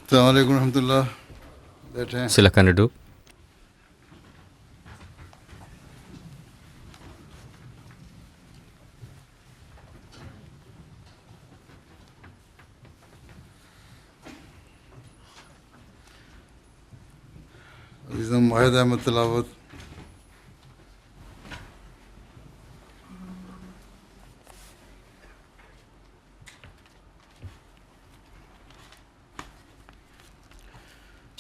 Assalamualaikum warahmatullah. बैठे हैं. Silakan duduk. अज़ीज़म वाहिद अहमद तिलावत.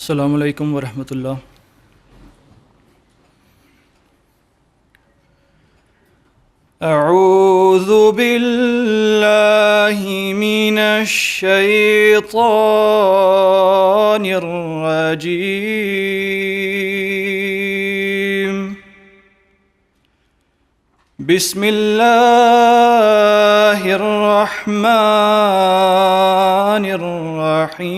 अस्सलामुअलैकुम वरहमतुल्लाह. أعوذ بالله من الشيطان الرجيم. بسم الله الرحمن الرحيم.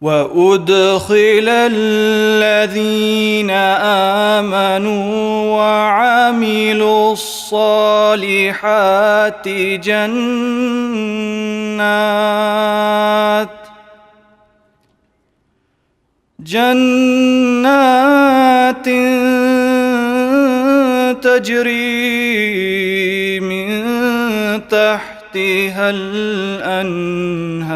وأدخل الذين آمنوا وعملوا الصالحات جنات تجري من تحتها الأنهار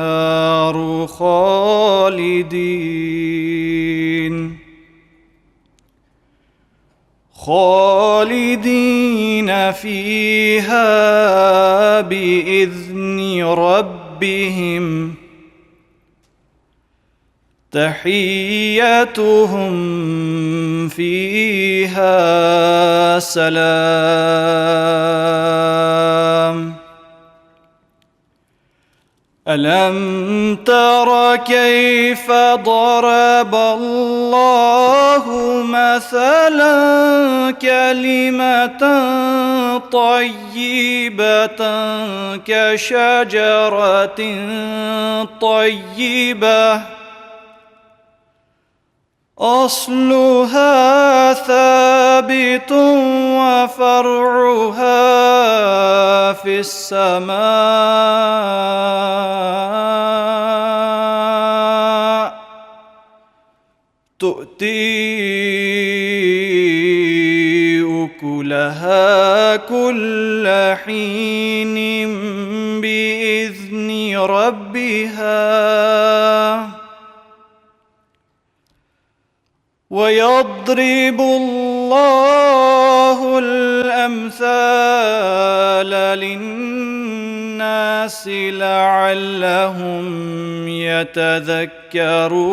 خالدين فيها بإذن ربهم تحيتهم فيها سلام. ألم تر كيف ضرب الله مثلا كلمة طيبة كشجرة طيبة أصلها ثابت وفرعها في السماء تؤتي أكلها كل حين بإذن ربها ويضرب الله الأمثال للناس لعلهم يتذكرون.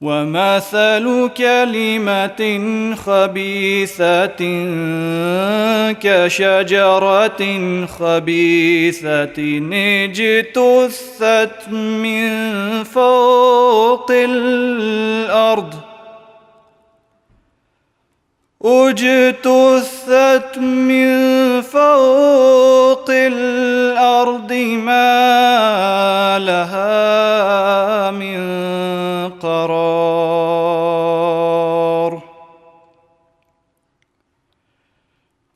ومثل كلمة خبيثة كشجرة خبيثة اجتثت من فوق الأرض ما لها من قرار.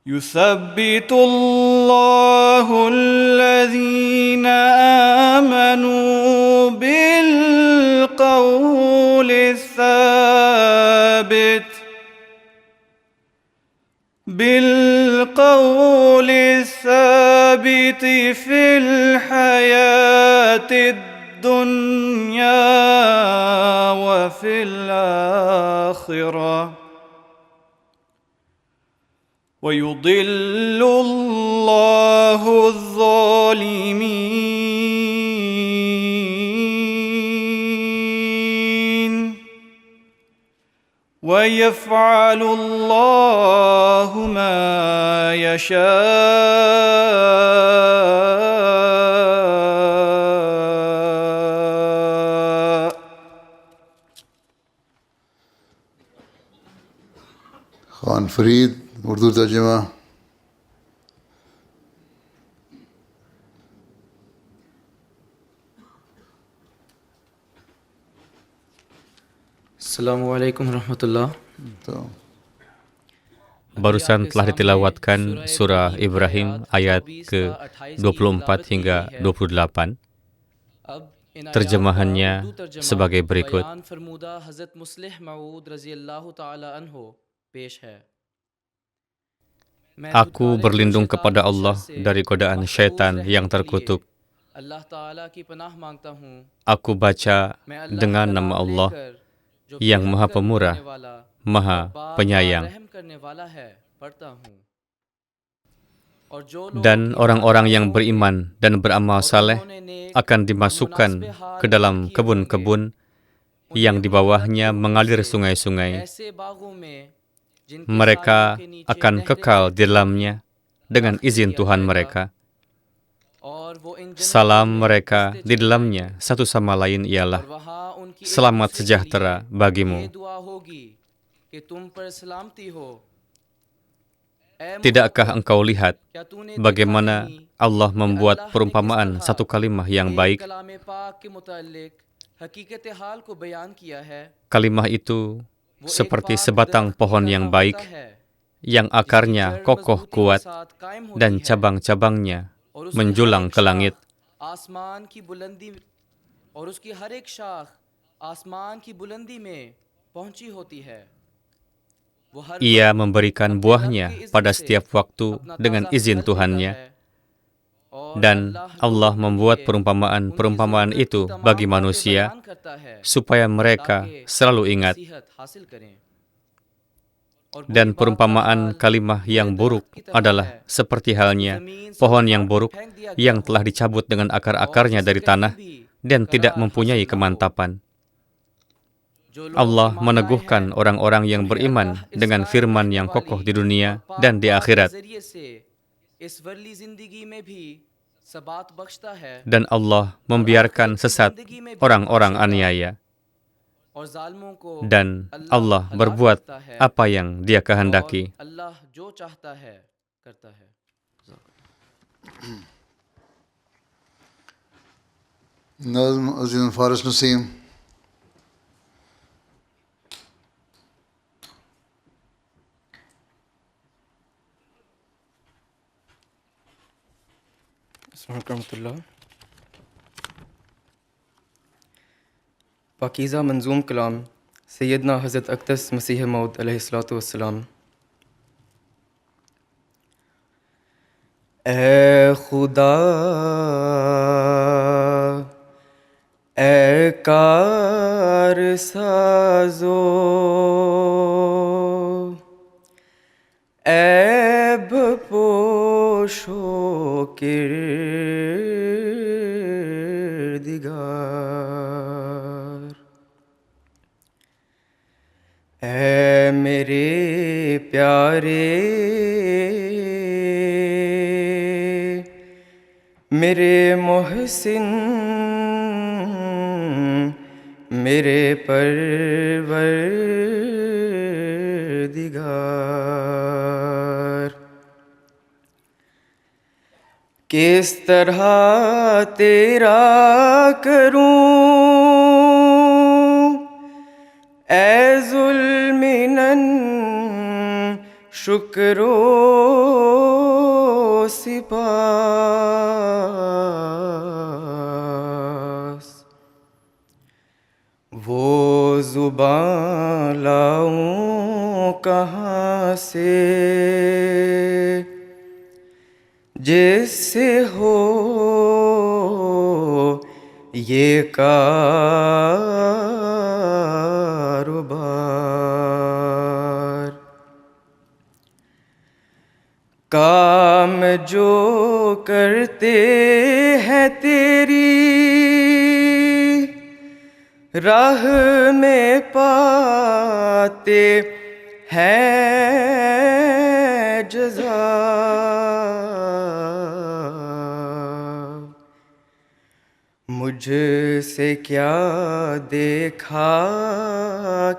يثبت الله الذين آمنوا بالقول الثابت في الحياة الدنيا وفي الآخرة ويضل الله الظالمين ويفعل الله ما يشاء. खान फरीद उर्दू तर्जुमा. Assalamualaikum warahmatullah. تو Barusan telah ditilawatkan surah Ibrahim ayat ke-24 hingga 28. Terjemahannya sebagai berikut. Aku berlindung kepada Allah dari godaan syaitan yang terkutuk. Aku baca dengan nama Allah yang Maha Pemurah, Maha Penyayang. Dan orang-orang yang beriman dan beramal saleh akan dimasukkan ke dalam kebun-kebun yang di bawahnya mengalir sungai-sungai. Mereka akan kekal di dalamnya dengan izin Tuhan mereka. Salam mereka di dalamnya satu sama lain ialah selamat sejahtera bagimu. Tidakkah engkau lihat bagaimana Allah membuat perumpamaan satu kalimah yang baik? Kalimah itu seperti sebatang pohon yang baik, yang akarnya kokoh kuat dan cabang-cabangnya menjulang ke langit. Ia memberikan buahnya pada setiap waktu dengan izin Tuhannya. Dan Allah membuat perumpamaan-perumpamaan itu bagi manusia supaya mereka selalu ingat. Dan perumpamaan kalimah yang buruk adalah seperti halnya pohon yang buruk yang telah dicabut dengan akar-akarnya dari tanah dan tidak mempunyai kemantapan. Allah meneguhkan orang-orang yang beriman dengan firman yang kokoh di dunia dan di akhirat. Dan Allah membiarkan sesat orang-orang aniaya. Dan Allah berbuat apa yang Dia kehendaki. نظم عزیز فارس نسیم. پاکیزہ منظوم کلام سیدنا حضرت اقدس مسیح موعود علیہ الصلوۃ والسلام. اے خدا اے کار سازو عیب پوشو کردگار. اے میرے پیارے میرے محسن میرے پروردگار. کس طرح تیرا کروں اے ذوالمنن شکر و سپاس. وہ زبان لاؤں کہاں سے جس سے ہو یہ کاروبار. کام جو کرتے ہیں تیری راہ میں پاتے ہیں جزا. مجھ سے کیا دیکھا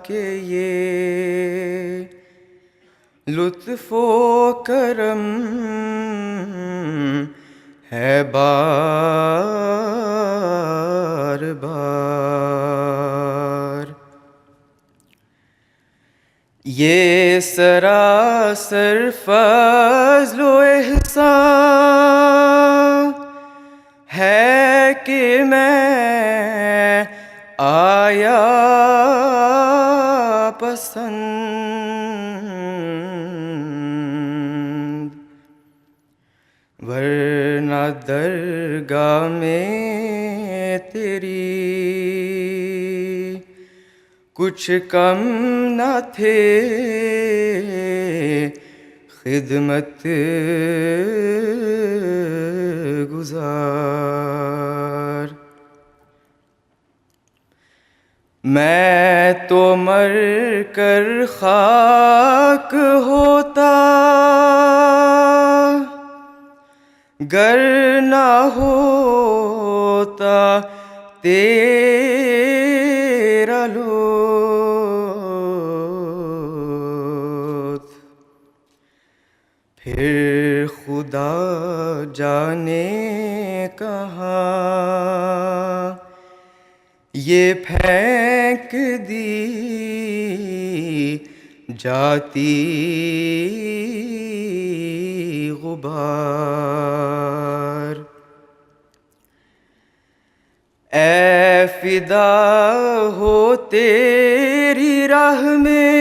کہ یہ لطف و کرم ہے بار بار. یہ سراسر فضل و احسان ہے کہ میں آیا پسند، ورنہ درگاہ میں تیری کچھ کم نہ تھے خدمت گزار۔ میں تو مر کر خاک ہوتا گر نہ ہوتا تیرا لطف، پھر خدا جانے کہاں یہ پھینک دی جاتی غبار۔ اے فدا ہو تیری راہ میں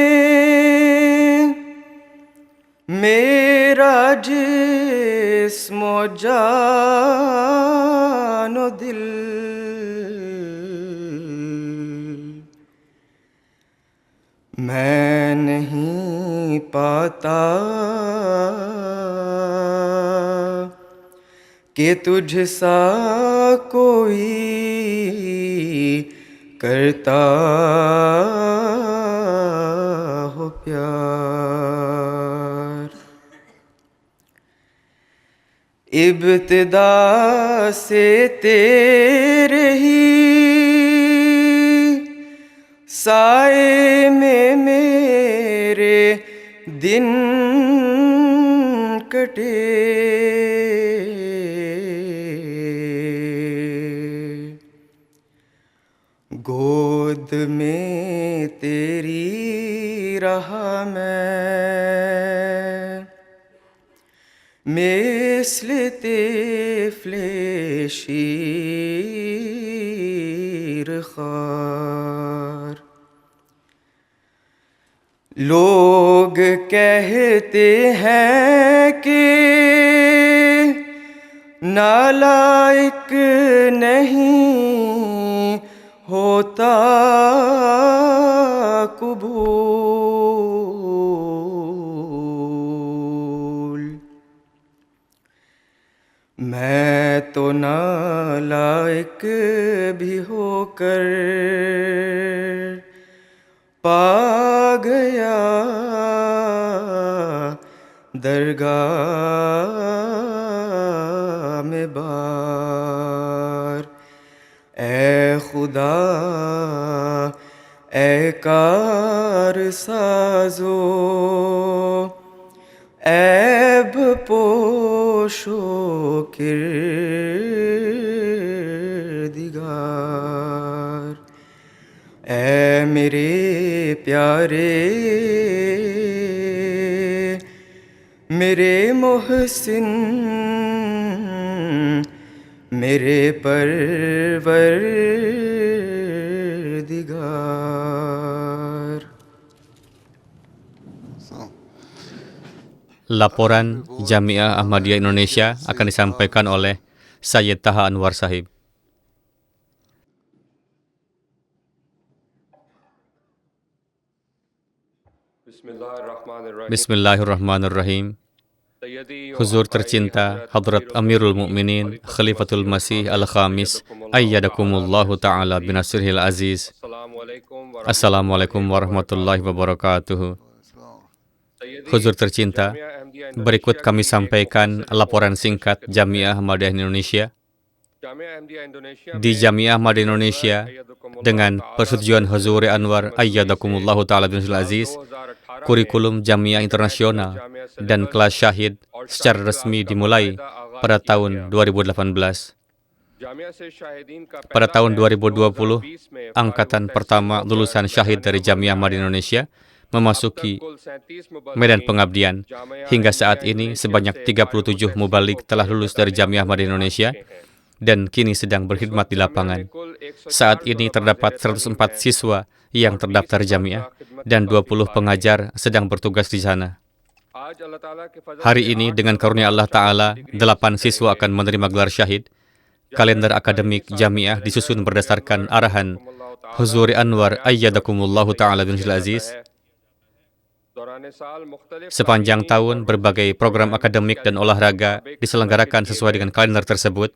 میرا جسم و جان و دل، میں نہیں پاتا کہ تجھ سا کوئی کرتا ہو پیار۔ ابتدا سے تیرے ہی سائے میں میرے دن کٹے، گود میں تیری رہا میں مثل طفل شیر خوار۔ لوگ کہتے ہیں کہ نالائق نہیں ہوتا قبول، میں تو نالائق بھی ہو کر پا گیا درگاہ میں بار۔ اے خدا اے کار سازو عیب پوشو کردگار، اے میرے پیارے میرے محسن میرے پروردگار۔ Laporan Jamiah Ahmadiyah Indonesia akan disampaikan oleh Sayyid Taha Anwar Sahib. Bismillahirrahmanirrahim. Huzur tercinta Hadrat Amirul Mukminin Khalifatul Masih Al-Khamis ayyadakumullahu ta'ala binasrihil aziz. Assalamualaikum warahmatullahi wabarakatuh. Huzur tercinta, berikut kami sampaikan laporan singkat Jamiah Ahmadiyah Indonesia. Di Jamiah Ahmadiyah Indonesia, dengan persetujuan Huzur Anwar ayyadakumullahu ta'ala binasrihil aziz, kurikulum Jamiah Internasional dan kelas syahid secara resmi dimulai pada tahun 2018. Pada tahun 2020, angkatan pertama lulusan syahid dari Jamiah Ahmadiyah Indonesia memasuki medan pengabdian. Hingga saat ini sebanyak 37 mubalik telah lulus dari Jamiah Ahmadiyah Indonesia dan kini sedang berkhidmat di lapangan. Saat ini terdapat 104 siswa yang terdaftar Jamiah dan 20 pengajar sedang bertugas di sana. Hari ini dengan karunia Allah Ta'ala, 8 siswa akan menerima gelar syahid. Kalender akademik Jamiah disusun berdasarkan arahan Huzuri Anwar Ayyadakumullahu Ta'ala bin Aziz. Sepanjang tahun, berbagai program akademik dan olahraga diselenggarakan sesuai dengan kalender tersebut.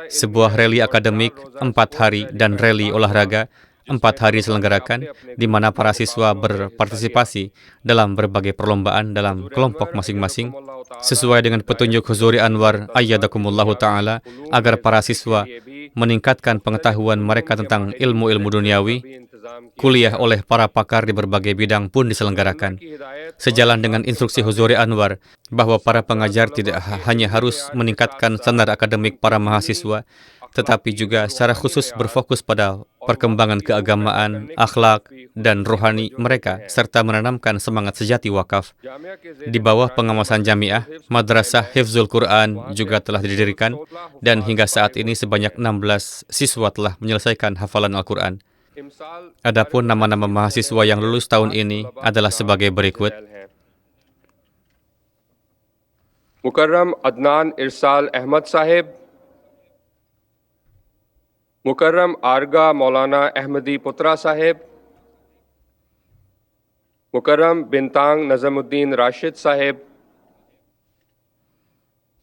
Sebuah rally akademik 4 hari dan rally olahraga 4 hari diselenggarakan, di mana para siswa berpartisipasi dalam berbagai perlombaan dalam kelompok masing-masing, sesuai dengan petunjuk Huzuri Anwar Ayyadakumullahu Ta'ala, agar para siswa meningkatkan pengetahuan mereka tentang ilmu-ilmu duniawi. Kuliah oleh para pakar di berbagai bidang pun diselenggarakan. Sejalan dengan instruksi Huzuri Anwar bahwa para pengajar tidak hanya harus meningkatkan standar akademik para mahasiswa, tetapi juga secara khusus berfokus pada perkembangan keagamaan, akhlak, dan rohani mereka, serta menanamkan semangat sejati wakaf. Di bawah pengawasan Jamiah, Madrasah Hifzul Quran juga telah didirikan, dan hingga saat ini sebanyak 16 siswa telah menyelesaikan hafalan Al-Quran. Adapun nama-nama mahasiswa yang lulus tahun ini adalah sebagai berikut. Mukarram Adnan Irsal Ahmad Sahib, Mukarram Arga Maulana Ahmadi Putra Sahib, Mukarram Bintang Nazamuddin Rashid Sahib,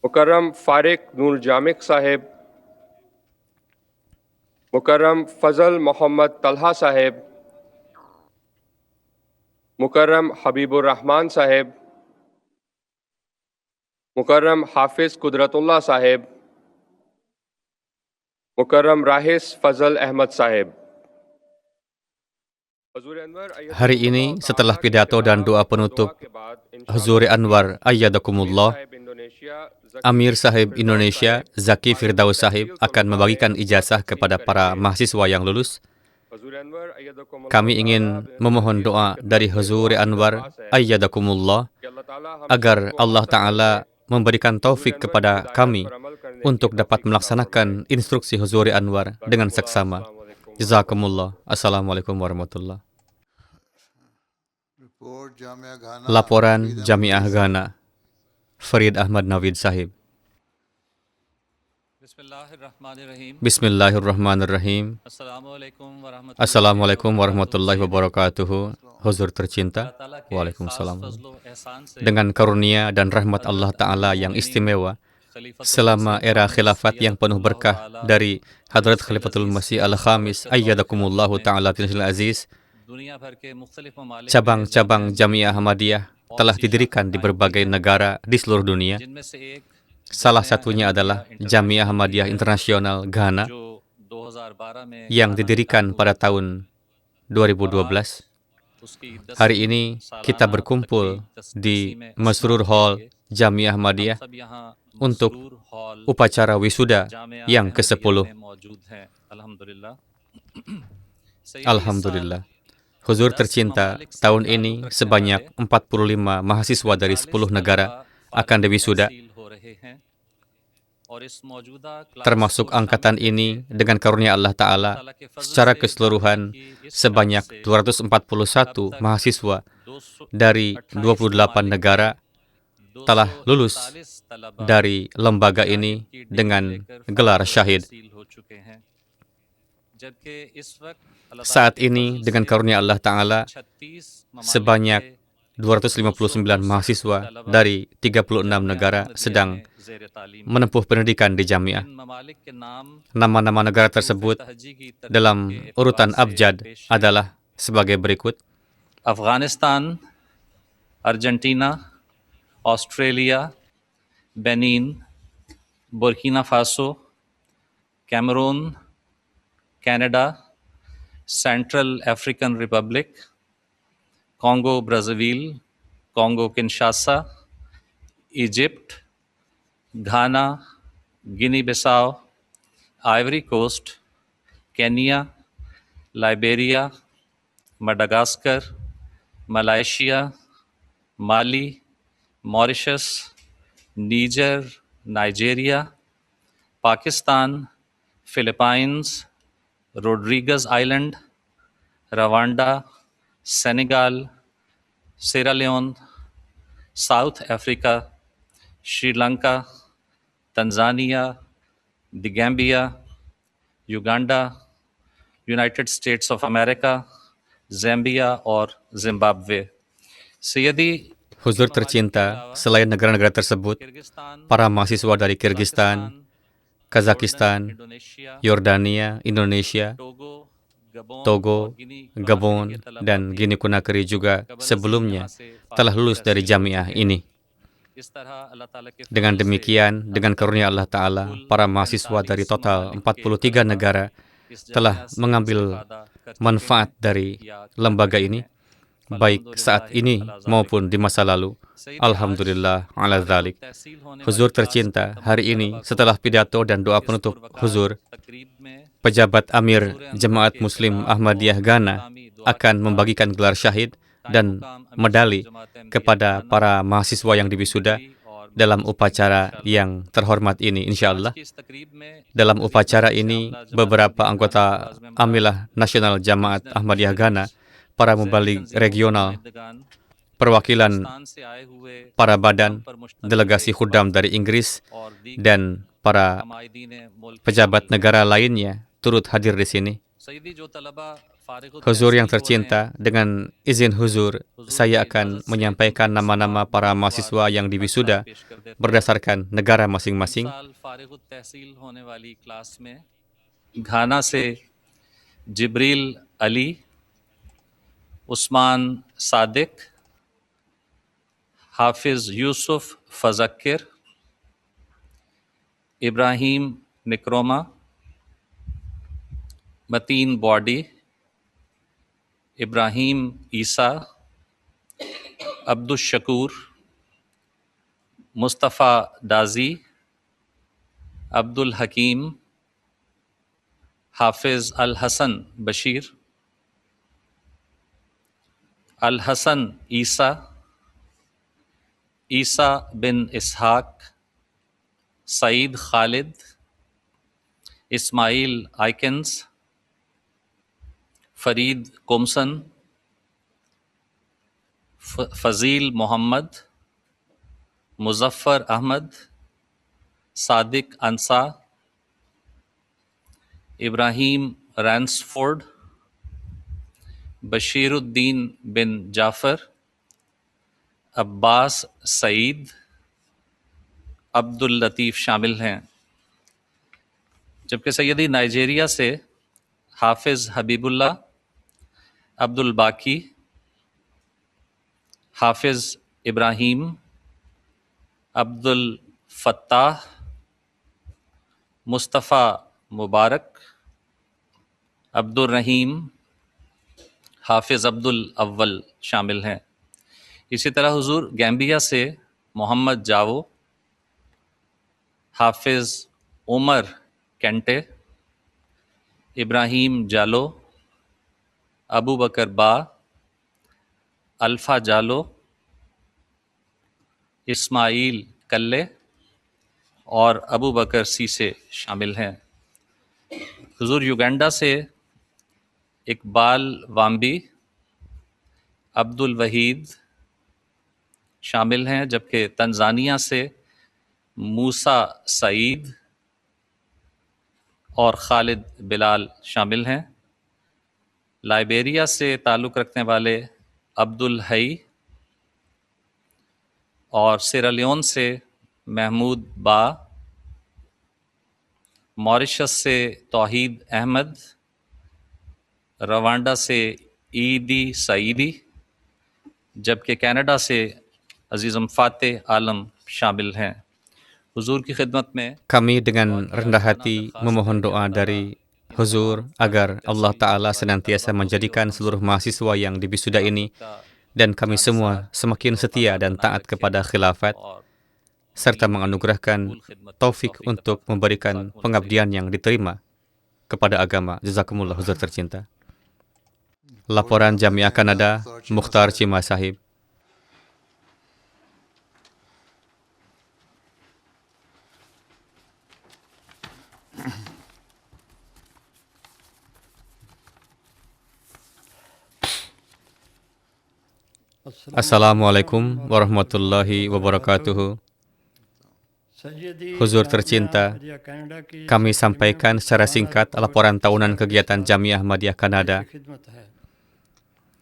Mukarram Farik Nur Jamik Sahib, Mukarram Fazal Muhammad Talha Sahib, Mukarram Habibur Rahman Sahib, Mukarram Hafiz Qudratullah Sahib, Mukarram Rahis Fazal Ahmad Sahib. Hari ini, setelah pidato dan doa penutup Huzuri Anwar Ayyadakumullah, Amir Sahib Indonesia, Zaki Firdaus Sahib, akan membagikan ijazah kepada para mahasiswa yang lulus. Kami ingin memohon doa dari Huzuri Anwar Ayyadakumullah agar Allah Ta'ala memberikan taufik kepada kami untuk dapat melaksanakan instruksi Huzuri Anwar dengan seksama. Jazakumullah. Assalamualaikum warahmatullahi wabarakatuh. Laporan Jamiah Ghana, Farid Ahmad Navid Sahib. Bismillahirrahmanirrahim. Assalamualaikum warahmatullahi wabarakatuh. Huzur tercinta, Waalaikumsalam. Dengan karunia dan rahmat Allah Ta'ala yang istimewa, selama era khilafat yang penuh berkah dari Hadrat Khalifatul Masih Al-Khamis Ayyadakumullahu Ta'ala bin Aziz, cabang-cabang Jamiah Ahmadiyah telah didirikan di berbagai negara di seluruh dunia. Salah satunya adalah Jamiah Ahmadiyah Internasional Ghana yang didirikan pada tahun 2012. Hari ini kita berkumpul di Masrur Hall Jamiah Ahmadiyah untuk upacara wisuda yang ke-10. Alhamdulillah. Huzur tercinta, tahun ini sebanyak 45 mahasiswa dari 10 negara akan diwisuda. Termasuk angkatan ini dengan karunia Allah Ta'ala, secara keseluruhan sebanyak 241 mahasiswa dari 28 negara telah lulus dari lembaga ini dengan gelar syahid. Saat ini dengan karunia Allah Ta'ala, sebanyak 259 mahasiswa dari 36 negara sedang menempuh pendidikan di Jamiah. Nama-nama negara tersebut dalam urutan abjad adalah sebagai berikut: Afghanistan, Argentina, Australia, Benin, Burkina Faso, Cameroon, Canada, Central African Republic, Congo Brazzaville, Congo Kinshasa, Egypt, Ghana, Guinea-Bissau, Ivory Coast, Kenya, Liberia, Madagascar, ملائیشیا، مالی، ماریشس، نیجر، نائجیریا، پاکستان، فلپائنز، روڈریگز آئلینڈ، روانڈا، سینیگال، سیرالیون، ساؤتھ افریقہ، شری لنکا، تنزانیہ، دی گیمبیا، یوگانڈا، یونائٹڈ اسٹیٹس آف امریکہ، زامبیا اور زمبابوے. سیدی Huzur tercinta, selain negara-negara tersebut, para mahasiswa dari Kirgistan, Kazakhstan, Yordania, Indonesia, Togo, Gabon, dan Guinea Conakry juga sebelumnya telah lulus dari jamiah ini. Dengan demikian, dengan karunia Allah Ta'ala, para mahasiswa dari total 43 negara telah mengambil manfaat dari lembaga ini, baik saat ini maupun di masa lalu. Alhamdulillah ala dzalik. Huzur tercinta, hari ini setelah pidato dan doa penutup Huzur, pejabat Amir Jemaat Muslim Ahmadiyah Ghana akan membagikan gelar syahid dan medali kepada para mahasiswa yang diwisuda dalam upacara yang terhormat ini, insyaallah. Dalam upacara ini, beberapa anggota Amilah Nasional Jamaat Ahmadiyah Ghana, para mubalik regional, perwakilan para badan, delegasi khudam dari Inggris, dan para pejabat negara lainnya turut hadir di sini. Huzur yang tercinta, dengan izin Huzur, saya akan menyampaikan nama-nama para mahasiswa yang diwisuda berdasarkan negara masing-masing. Ghana se Jibril Ali, عثمان صادق، حافظ یوسف فزکر، ابراہیم نکروما، متین باڈی، ابراہیم عیسیٰ، عبدالشکور، مصطفیٰ ڈازی، عبدالحکیم، حافظ الحسن بشیر، الحسن عیسیٰ، عیسیٰ بن اسحاق، سعید خالد، اسماعیل آئکنز، فرید کومسن، فضیل محمد، مظفر احمد، صادق انصا، ابراہیم رینسفورڈ، بشیر الدین بن جعفر، عباس سعید، عبد اللطیف شامل ہیں. جبکہ سیدی نائجیریا سے حافظ حبیب اللہ، عبد الباقی، حافظ ابراہیم، عبد الفتاح، مصطفیٰ مبارک، عبد الرحیم، حافظ عبد الاول شامل ہیں. اسی طرح حضور گیمبیا سے محمد جاوو، حافظ عمر کینٹے، ابراہیم جالو، ابو بکر با، الفا جالو، اسماعیل کلے اور ابو بکر سیسے شامل ہیں. حضور یوگینڈا سے اقبال وامبی، عبد الوحید شامل ہیں، جبکہ تنزانیہ سے موسیٰ سعید اور خالد بلال شامل ہیں. لائبیریا سے تعلق رکھنے والے عبد الحی اور سیرالیون سے محمود با، ماریشس سے توحید احمد، روانڈا سے ایدی سعیدی، جبکہ کینیڈا سے عزیزم فاتح عالم شامل ہیں. حضور کی خدمت میں Kami dengan rendah hati memohon doa dari Huzur agar Allah Ta'ala senantiasa menjadikan seluruh mahasiswa yang diwisuda ini dan kami semua semakin setia dan taat kepada khilafat, serta menganugerahkan taufik untuk memberikan pengabdian yang diterima kepada agama. Jazakumullah Huzur tercinta. Laporan Jamiah Kanada, Mukhtar Chima Sahib. Assalamualaikum warahmatullahi wabarakatuh. Huzur tercinta, kami sampaikan secara singkat laporan tahunan kegiatan Jamiah Ahmadiyah Kanada.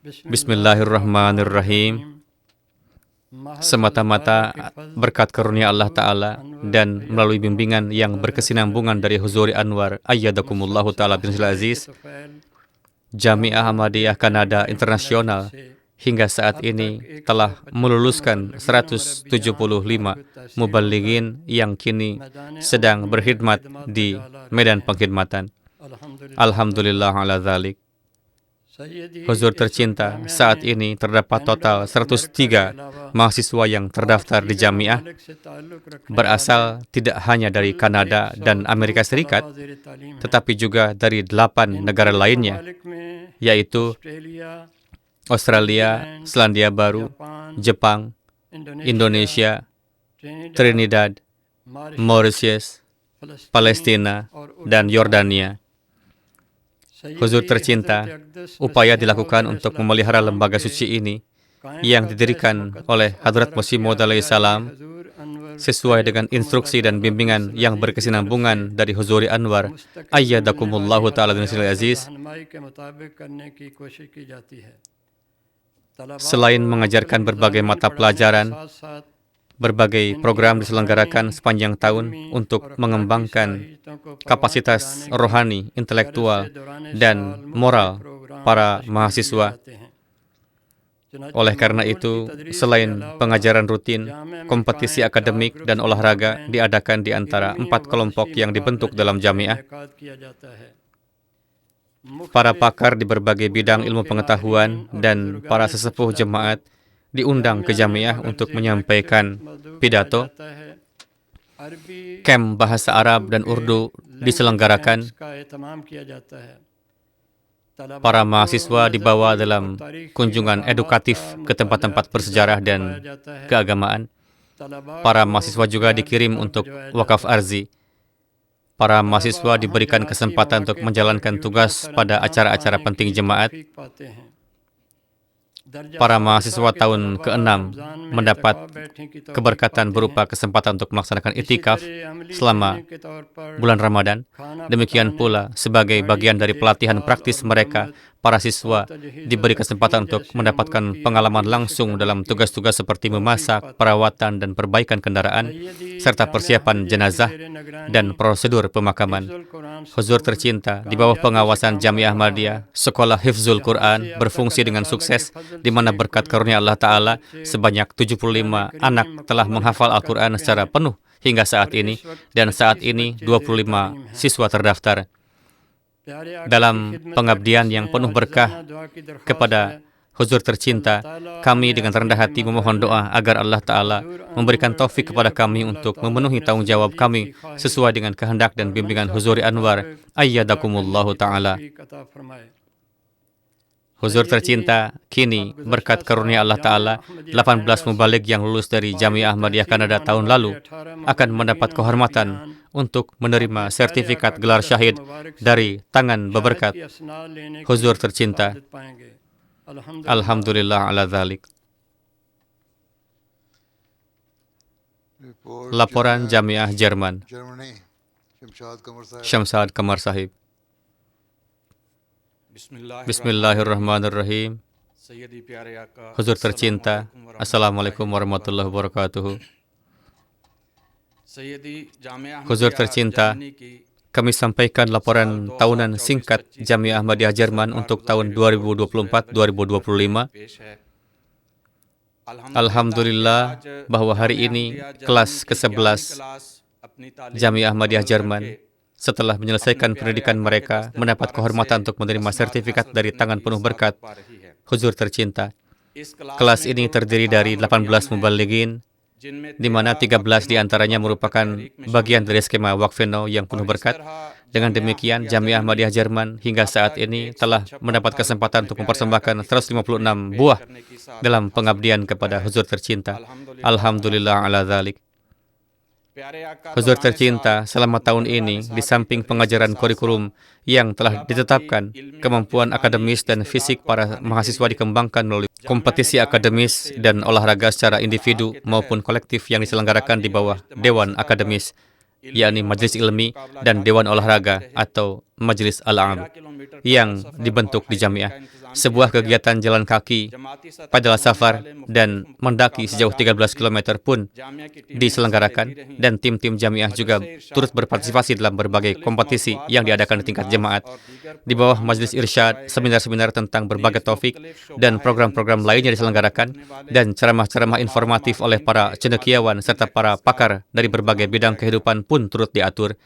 Bismillahirrahmanirrahim. Semata-mata berkat karunia Allah Ta'ala dan melalui bimbingan yang berkesinambungan dari Huzuri Anwar Ayyadakumullahu Ta'ala bin Aziz, Jamiah Ahmadiyah Kanada Internasional hingga saat ini telah meluluskan 175 mubalighin yang kini sedang berkhidmat di medan pengkhidmatan. Alhamdulillah ala dzalik. Huzur tercinta, saat ini terdapat total 103 mahasiswa yang terdaftar di Jamiah, berasal tidak hanya dari Kanada dan Amerika Serikat, tetapi juga dari 8 negara lainnya, yaitu Australia, Selandia Baru, Jepang, Indonesia, Trinidad, Mauritius, Palestina, dan Yordania. Huzur tercinta, upaya dilakukan untuk memelihara lembaga suci ini yang didirikan oleh Hadrat Masih Maud alaihi salam sesuai dengan instruksi dan bimbingan yang berkesinambungan dari Huzuri Anwar Ayyadakumullahu Ta'ala bin Aziz. Selain mengajarkan berbagai mata pelajaran, berbagai program diselenggarakan sepanjang tahun untuk mengembangkan kapasitas rohani, intelektual, dan moral para mahasiswa. Oleh karena itu, selain pengajaran rutin, kompetisi akademik dan olahraga diadakan di antara 4 kelompok yang dibentuk dalam Jamiah. Para pakar di berbagai bidang ilmu pengetahuan dan para sesepuh jemaat diundang ke Jamiah untuk menyampaikan pidato. Camp bahasa Arab dan Urdu diselenggarakan. Para mahasiswa dibawa dalam kunjungan edukatif ke tempat-tempat bersejarah dan keagamaan. Para mahasiswa juga dikirim untuk wakaf arzi. Para mahasiswa diberikan kesempatan untuk menjalankan tugas pada acara-acara penting jemaat. Para mahasiswa tahun ke-6 mendapat keberkatan berupa kesempatan untuk melaksanakan itikaf selama bulan Ramadan. Demikian pula, sebagai bagian dari pelatihan praktis mereka, para siswa diberi kesempatan untuk mendapatkan pengalaman langsung dalam tugas-tugas seperti memasak, perawatan dan perbaikan kendaraan, serta persiapan jenazah dan prosedur pemakaman. Huzur tercinta, di bawah pengawasan Jamiah Ahmadiyah, Sekolah Hifzul Quran berfungsi dengan sukses, di mana berkat karunia Allah Ta'ala, sebanyak 75 anak telah menghafal Al-Quran secara penuh hingga saat ini, dan saat ini 25 siswa terdaftar. Dalam pengabdian yang penuh berkah kepada Huzur tercinta, kami dengan rendah hati memohon doa agar Allah Ta'ala memberikan taufik kepada kami untuk memenuhi tanggung jawab kami sesuai dengan kehendak dan bimbingan Huzuri Anwar Ayyadakumullahu Ta'ala. Huzur tercinta, kini berkat karunia Allah Ta'ala, 18 mubaligh yang lulus dari Jamiah Ahmadiyah Kanada tahun lalu akan mendapat kehormatan untuk menerima sertifikat gelar syahid dari tangan beberkat Huzur tercinta. Alhamdulillah ala dzalik. Laporan Jamiah Jerman, Shamsad Kamar Sahib. Bismillahirrahmanirrahim. Huzur tercinta, Assalamualaikum warahmatullahi wabarakatuh. Huzur tercinta, kami sampaikan laporan tahunan singkat Jamiah Ahmadiyah Jerman untuk tahun 2024-2025. Alhamdulillah bahwa hari ini kelas ke-11 Jamiah Ahmadiyah Jerman setelah menyelesaikan pendidikan mereka mendapat kehormatan untuk menerima sertifikat dari tangan penuh berkat Huzur tercinta. Kelas ini terdiri dari 18 mubalighin di mana 13 di antaranya merupakan bagian dari skema Waqf-e-Nau yang penuh berkat. Dengan demikian, Jamiah Ahmadiyah Jerman hingga saat ini telah mendapat kesempatan untuk mempersembahkan 156 buah dalam pengabdian kepada Huzur tercinta. Alhamdulillah ala dzalik. Huzur tercinta, selama tahun ini, di samping pengajaran kurikulum yang telah ditetapkan, kemampuan akademis dan fisik para mahasiswa dikembangkan melalui kompetisi akademis dan olahraga secara individu maupun kolektif yang diselenggarakan di bawah Dewan Akademis, yakni Majelis Ilmi dan Dewan Olahraga atau Majelis Al-Am yang dibentuk di Jamiah. Sebuah kegiatan jalan kaki, padal safar, dan mendaki sejauh 13 km pun diselenggarakan, dan tim-tim Jamiah juga turut berpartisipasi dalam berbagai kompetisi yang diadakan di tingkat jemaat. Di bawah Majelis Irsyad, seminar-seminar tentang berbagai taufik dan program-program lainnya diselenggarakan, dan ceramah-ceramah informatif oleh para cendekiawan serta para pakar dari berbagai bidang kehidupan pun turut diatur.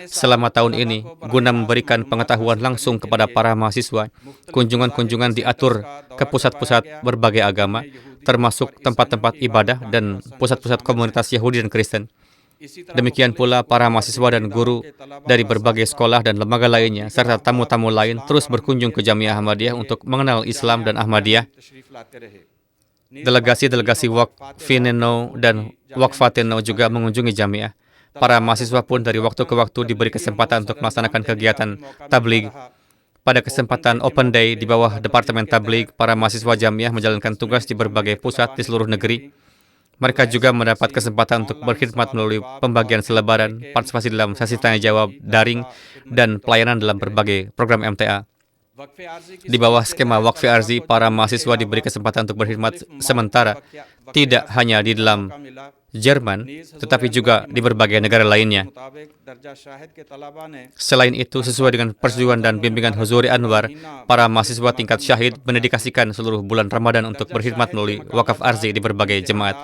Selama tahun ini, guna memberikan pengetahuan langsung kepada para mahasiswa, kunjungan-kunjungan diatur ke pusat-pusat berbagai agama, termasuk tempat-tempat ibadah dan pusat-pusat komunitas Yahudi dan Kristen. Demikian pula para mahasiswa dan guru dari berbagai sekolah dan lembaga lainnya, serta tamu-tamu lain terus berkunjung ke Jamiah Ahmadiyah untuk mengenal Islam dan Ahmadiyah. Delegasi-delegasi Waqf-e-Nau dan Waqf-e-Nau juga mengunjungi Jamiah. Para mahasiswa pun dari waktu ke waktu diberi kesempatan untuk melaksanakan kegiatan tabligh. Pada kesempatan Open Day di bawah Departemen Tabligh, para mahasiswa Jamiah menjalankan tugas di berbagai pusat di seluruh negeri. Mereka juga mendapat kesempatan untuk berkhidmat melalui pembagian selebaran, partisipasi dalam sesi tanya-jawab daring, dan pelayanan dalam berbagai program MTA. Di bawah skema Waqf Arzi, para mahasiswa diberi kesempatan untuk berkhidmat sementara, tidak hanya di dalam Jerman, tetapi juga di berbagai negara lainnya. Selain itu, sesuai dengan persetujuan dan bimbingan Huzuri Anwar, para mahasiswa tingkat syahid mendedikasikan seluruh bulan Ramadan untuk berkhidmat melalui Wakaf Arzi di berbagai jemaat.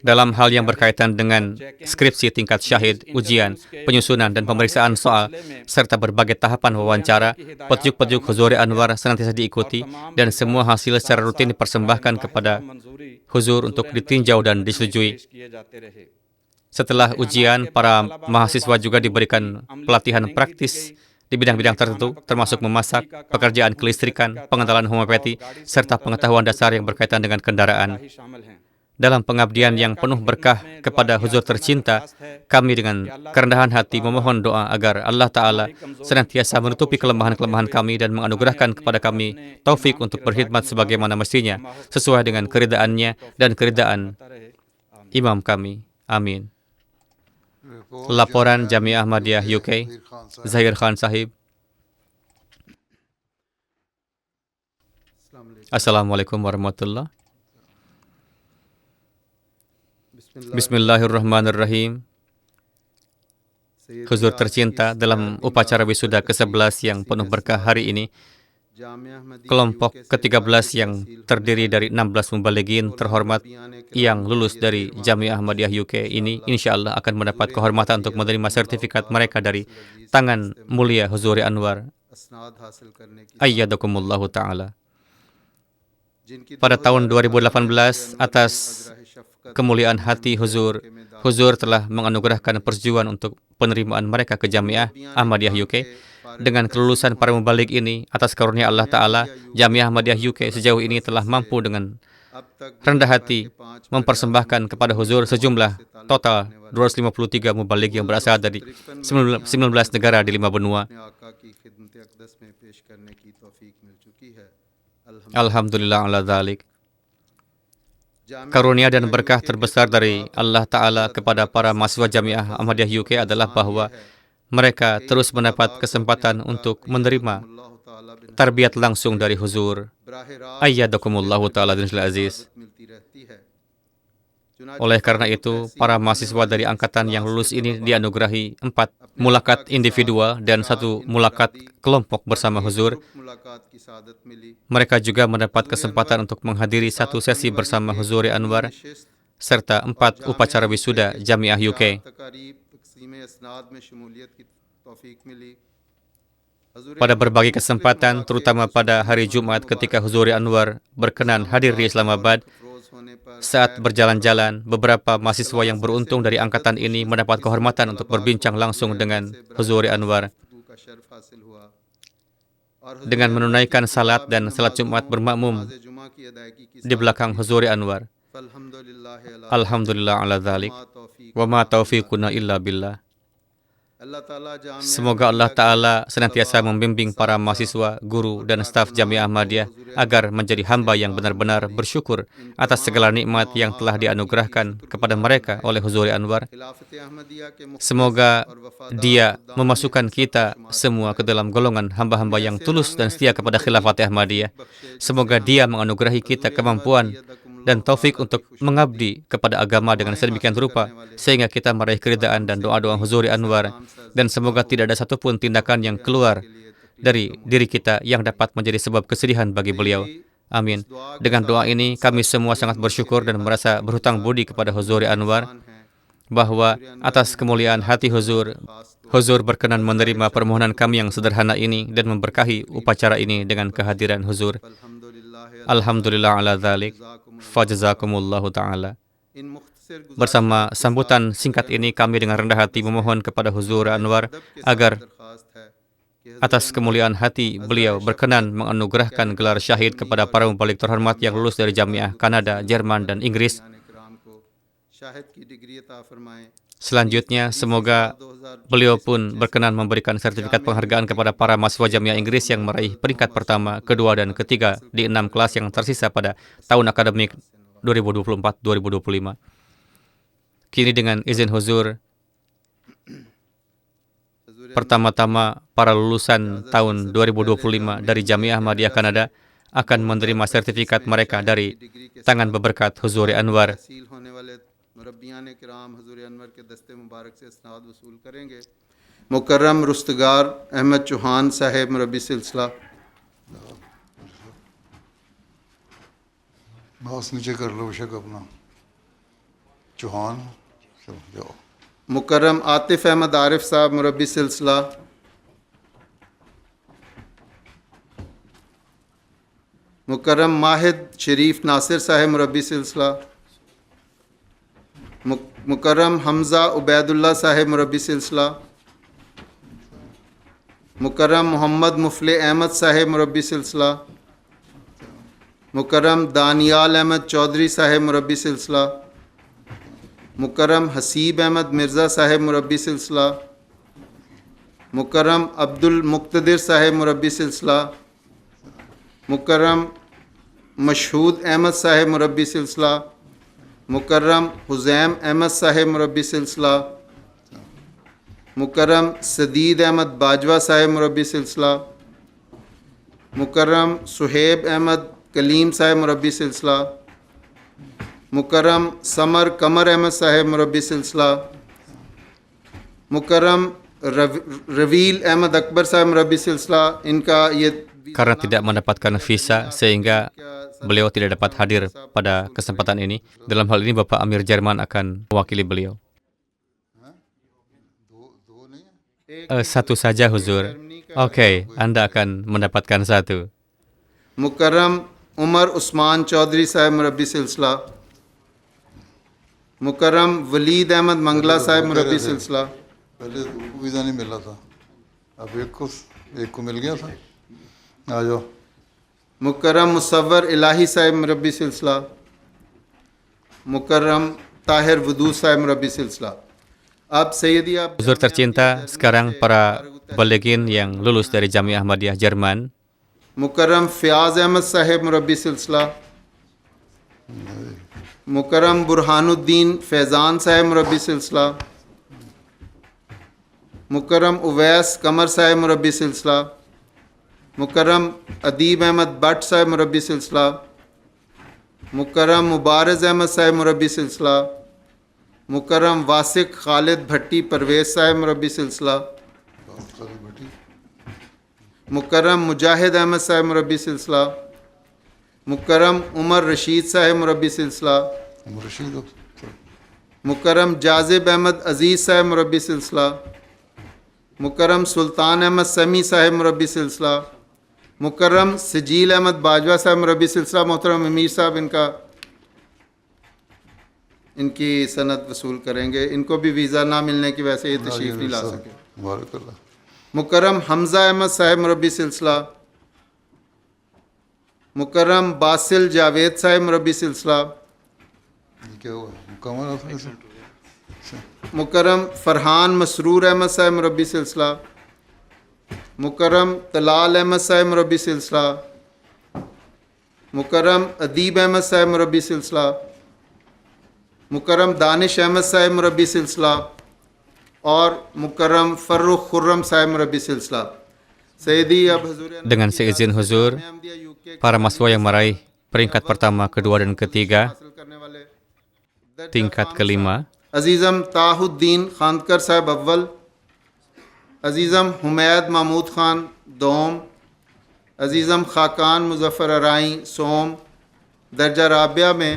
Dalam hal yang berkaitan dengan skripsi tingkat syahid, ujian, penyusunan, dan pemeriksaan soal, serta berbagai tahapan wawancara, petunjuk-petunjuk Huzuri Anwar senantiasa diikuti, dan semua hasil secara rutin dipersembahkan kepada Huzur untuk ditinjau dan disetujui. Setelah ujian, para mahasiswa juga diberikan pelatihan praktis di bidang-bidang tertentu, termasuk memasak, pekerjaan kelistrikan, pengenalan homeopati, serta pengetahuan dasar yang berkaitan dengan kendaraan. Dalam pengabdian yang penuh berkah kepada Huzur tercinta, kami dengan kerendahan hati memohon doa agar Allah Ta'ala senantiasa menutupi kelemahan-kelemahan kami dan menganugerahkan kepada kami taufik untuk berkhidmat sebagaimana mestinya, sesuai dengan keridaan-Nya dan keridaan imam kami. Amin. Laporan Jamiah Ahmadiyah UK, Zahir Khan Sahib. Assalamualaikum warahmatullahi. Bismillahirrahmanirrahim. Huzur tercinta, dalam upacara wisuda ke-11 yang penuh berkah hari ini, kelompok ke-13 yang terdiri dari 16 mubalighin terhormat yang lulus dari Jamiah Ahmadiyah UK ini, insya Allah akan mendapat kehormatan untuk menerima sertifikat mereka dari tangan mulia Huzuri Anwar. Ayyadakumullahu ta'ala. Pada tahun 2018, atas kemuliaan hati Huzur telah menganugerahkan persetujuan untuk penerimaan mereka ke Jamiah Ahmadiyah UK. Dengan kelulusan para mubaligh ini, atas karunia Allah Ta'ala, Jamiah Ahmadiyah UK sejauh ini telah mampu dengan rendah hati mempersembahkan kepada Huzur sejumlah total 253 mubaligh yang berasal dari 19 negara di 5 benua. Alhamdulillah ala dzalik. Karunia dan berkah terbesar dari Allah Ta'ala kepada para mahasiswa Jamiah Ahmadiyah UK adalah bahwa mereka terus mendapat kesempatan untuk menerima tarbiyat langsung dari Huzur. Ayyadakumullahu ta'ala dinul aziz. Oleh karena itu, para mahasiswa dari angkatan yang lulus ini dianugerahi 4 mulakat individual dan 1 mulakat kelompok bersama Huzur. Mereka juga mendapat kesempatan untuk menghadiri 1 sesi bersama Huzuri Anwar serta 4 upacara wisuda Jamiah UK. Pada berbagai kesempatan, terutama pada hari Jumat ketika Huzuri Anwar berkenan hadir di Islamabad, Saat berjalan-jalan, beberapa mahasiswa yang beruntung dari angkatan ini mendapat kehormatan untuk berbincang langsung dengan Huzuri Anwar. Dengan menunaikan salat dan salat Jumat bermakmum di belakang Huzuri Anwar. Alhamdulillah ala dzalik. Wa ma taufiquna illa billah. Semoga Allah Ta'ala senantiasa membimbing para mahasiswa, guru, dan staf Jamiah Ahmadiyah agar menjadi hamba yang benar-benar bersyukur atas segala nikmat yang telah dianugerahkan kepada mereka oleh Huzuri Anwar. Semoga Dia memasukkan kita semua ke dalam golongan hamba-hamba yang tulus dan setia kepada Khilafat Ahmadiyah. Semoga Dia menganugerahi kita kemampuan dan taufik untuk mengabdi kepada agama dengan sedemikian rupa sehingga kita meraih keridaan dan doa-doa Huzuri Anwar, dan semoga tidak ada satupun tindakan yang keluar dari diri kita yang dapat menjadi sebab kesedihan bagi beliau. Amin. Dengan doa ini kami semua sangat bersyukur dan merasa berhutang budi kepada Huzuri Anwar bahwa atas kemuliaan hati Huzur berkenan menerima permohonan kami yang sederhana ini dan memberkahi upacara ini dengan kehadiran Huzur. Alhamdulillah ala dzalik. Fajazakumullahu ta'ala. Bersama sambutan singkat ini, kami dengan rendah hati memohon kepada Huzur Anwar agar atas kemuliaan hati beliau berkenan menganugerahkan gelar syahid kepada para mubalik terhormat yang lulus dari Jamiah Kanada, Jerman, dan Inggris. Selanjutnya, semoga beliau pun berkenan memberikan sertifikat penghargaan kepada para mahasiswa Jamiah Inggris yang meraih peringkat pertama, kedua, dan ketiga di 6 kelas yang tersisa pada tahun akademik 2024-2025. Kini dengan izin Huzur, pertama-tama para lulusan tahun 2025 dari Jamiah Ahmadiyah Kanada akan menerima sertifikat mereka dari tangan beberkat Huzuri Anwar. मुकर्रम रुस्तगार अहमद चौहान साहेब मुरब्बी सिलसिला बस नीचे कर लो बेशक अपना चौहान जाओ मुकर्रम आतिफ अहमद आरिफ साहब मुरब्बी सिलसिला मुकर्रम माहिद शरीफ नासिर साहेब मुरब्बी सिलसिला मुकर्रम हमज़ा उबैदुल्ला साहेब मुरब्बी सिलसिला मुकर्रम मोहम्मद मुफले अहमद साहेब मुरब्बी सिलसिला मुकर्रम दानियाल अहमद चौधरी साहेब मुरब्बी सिलसिला मुकर्रम हसीब अहमद मिर्ज़ा साहेब मुरब्बी सिलसिला मुकर्रम अब्दुल मुक्तदिर साहेब मुरब्बी सिलसिला मुकर्रम मशहूद अहमद साहेब मुरब्बी सिलसिला मुकर्रम हुज़ैम अहमद साहेब मुरब्बी सिलसिला मुकर्रम सदीद अहमद बाजवा साहेब मुरब्बी सिलसिला मुकर्रम सुहेब अहमद कलीम साहेब मुरब्बी सिलसिला मुकर्रम समर कमर अहमद साहेब मुरब्बी सिलसिला मुकर्रम रवील अहमद अकबर साहेब मुरब्बी सिलसिला इनका ये Karena tidak mendapatkan visa sehingga beliau tidak dapat hadir pada kesempatan ini. Dalam hal ini Bapak Amir Jerman akan mewakili beliau. Satu saja Huzur. Oke, Anda akan mendapatkan satu. मुकर्रम उमर उस्मान चौधरी साहब मुरब्बी सिलसिला मुकर्रम वलीद अहमद मंगला साहब मुरब्बी सिलसिला पहले वीज़ा नहीं मिला था, अब एक को मिल गया था। आ जाओ। मुकर्रम मुसव्वर इलाही साहब मुरब्बी सिलसिला मुकर्रम ताहिर वदूद साहब मुरब्बी सिलसिला। अब सैयदी आप Huzur tercinta, sekarang para balighin yang lulus dari Jamiah Ahmadiyah Jerman, मुकर्रम फ़याज़ अहमद साहब मुरब्बी सिलसिला मुकर्रम बुरहानुद्दीन फैज़ान साहब मुरब्बी सिलसिला मुकर्रम उवैस कमर साहब मुरब्बी सिलसिला मुकर्रम अदीब अहमद भट्ट साहब मुरब्बी सिलसिला मुकर्रम मुबारज़ अहमद साहब मुरब्बी सिलसिला मुकर्रम वासिक खालिद भट्टी परवेज़ साहब मुरब्बी सिलसिला मुकर्रम मुजाहिद अहमद साहब मुरब्बी सिलसिला मुकर्रम उमर रशीद साहब मुरब्बी सिलसिला मुकर्रम जाज़िब अहमद अज़ीज़ साहब मुरब्बी सिलसिला मुकर्रम सुल्तान अहमद समी साहब मुरब्बी सिलसिला मुकर्रम सजील अहमद बाजवा साहब मुरब्बी सिलसिला। मोहतरम अमीर साहब इनका ان کی سند وصول کریں گے. ان کو بھی ویزا نہ ملنے کی وجہ سے یہ تشریف نہیں لا سکے. مبارک اللہ. مکرم حمزہ احمد صاحب مربی سلسلہ. مکرم باسل جاوید صاحب مربی سلسلہ. یہ کیا ہوا مکمل ہوتا ہے؟ مکرم فرحان مسرور احمد صاحب مربی سلسلہ. مکرم طلال احمد صاحب مربی سلسلہ. مکرم ادیب احمد صاحب مربی سلسلہ. مکرم دانش احمد صاحب مربی سلسلہ. اور مکرم فرخ خرم صاحب مربی سلسلہ. Sayyidi اب حضور Dengan seizin huzur, para mahasiswa yang meraih peringkat pertama, kedua, dan ketiga, tingkat kelima, عزیزم طاہ الدین خاندکر صاحب اول. عزیزم حمید محمود خان دوم. عزیزم خاقان مظفر ارائیں سوم. درجہ رابعہ میں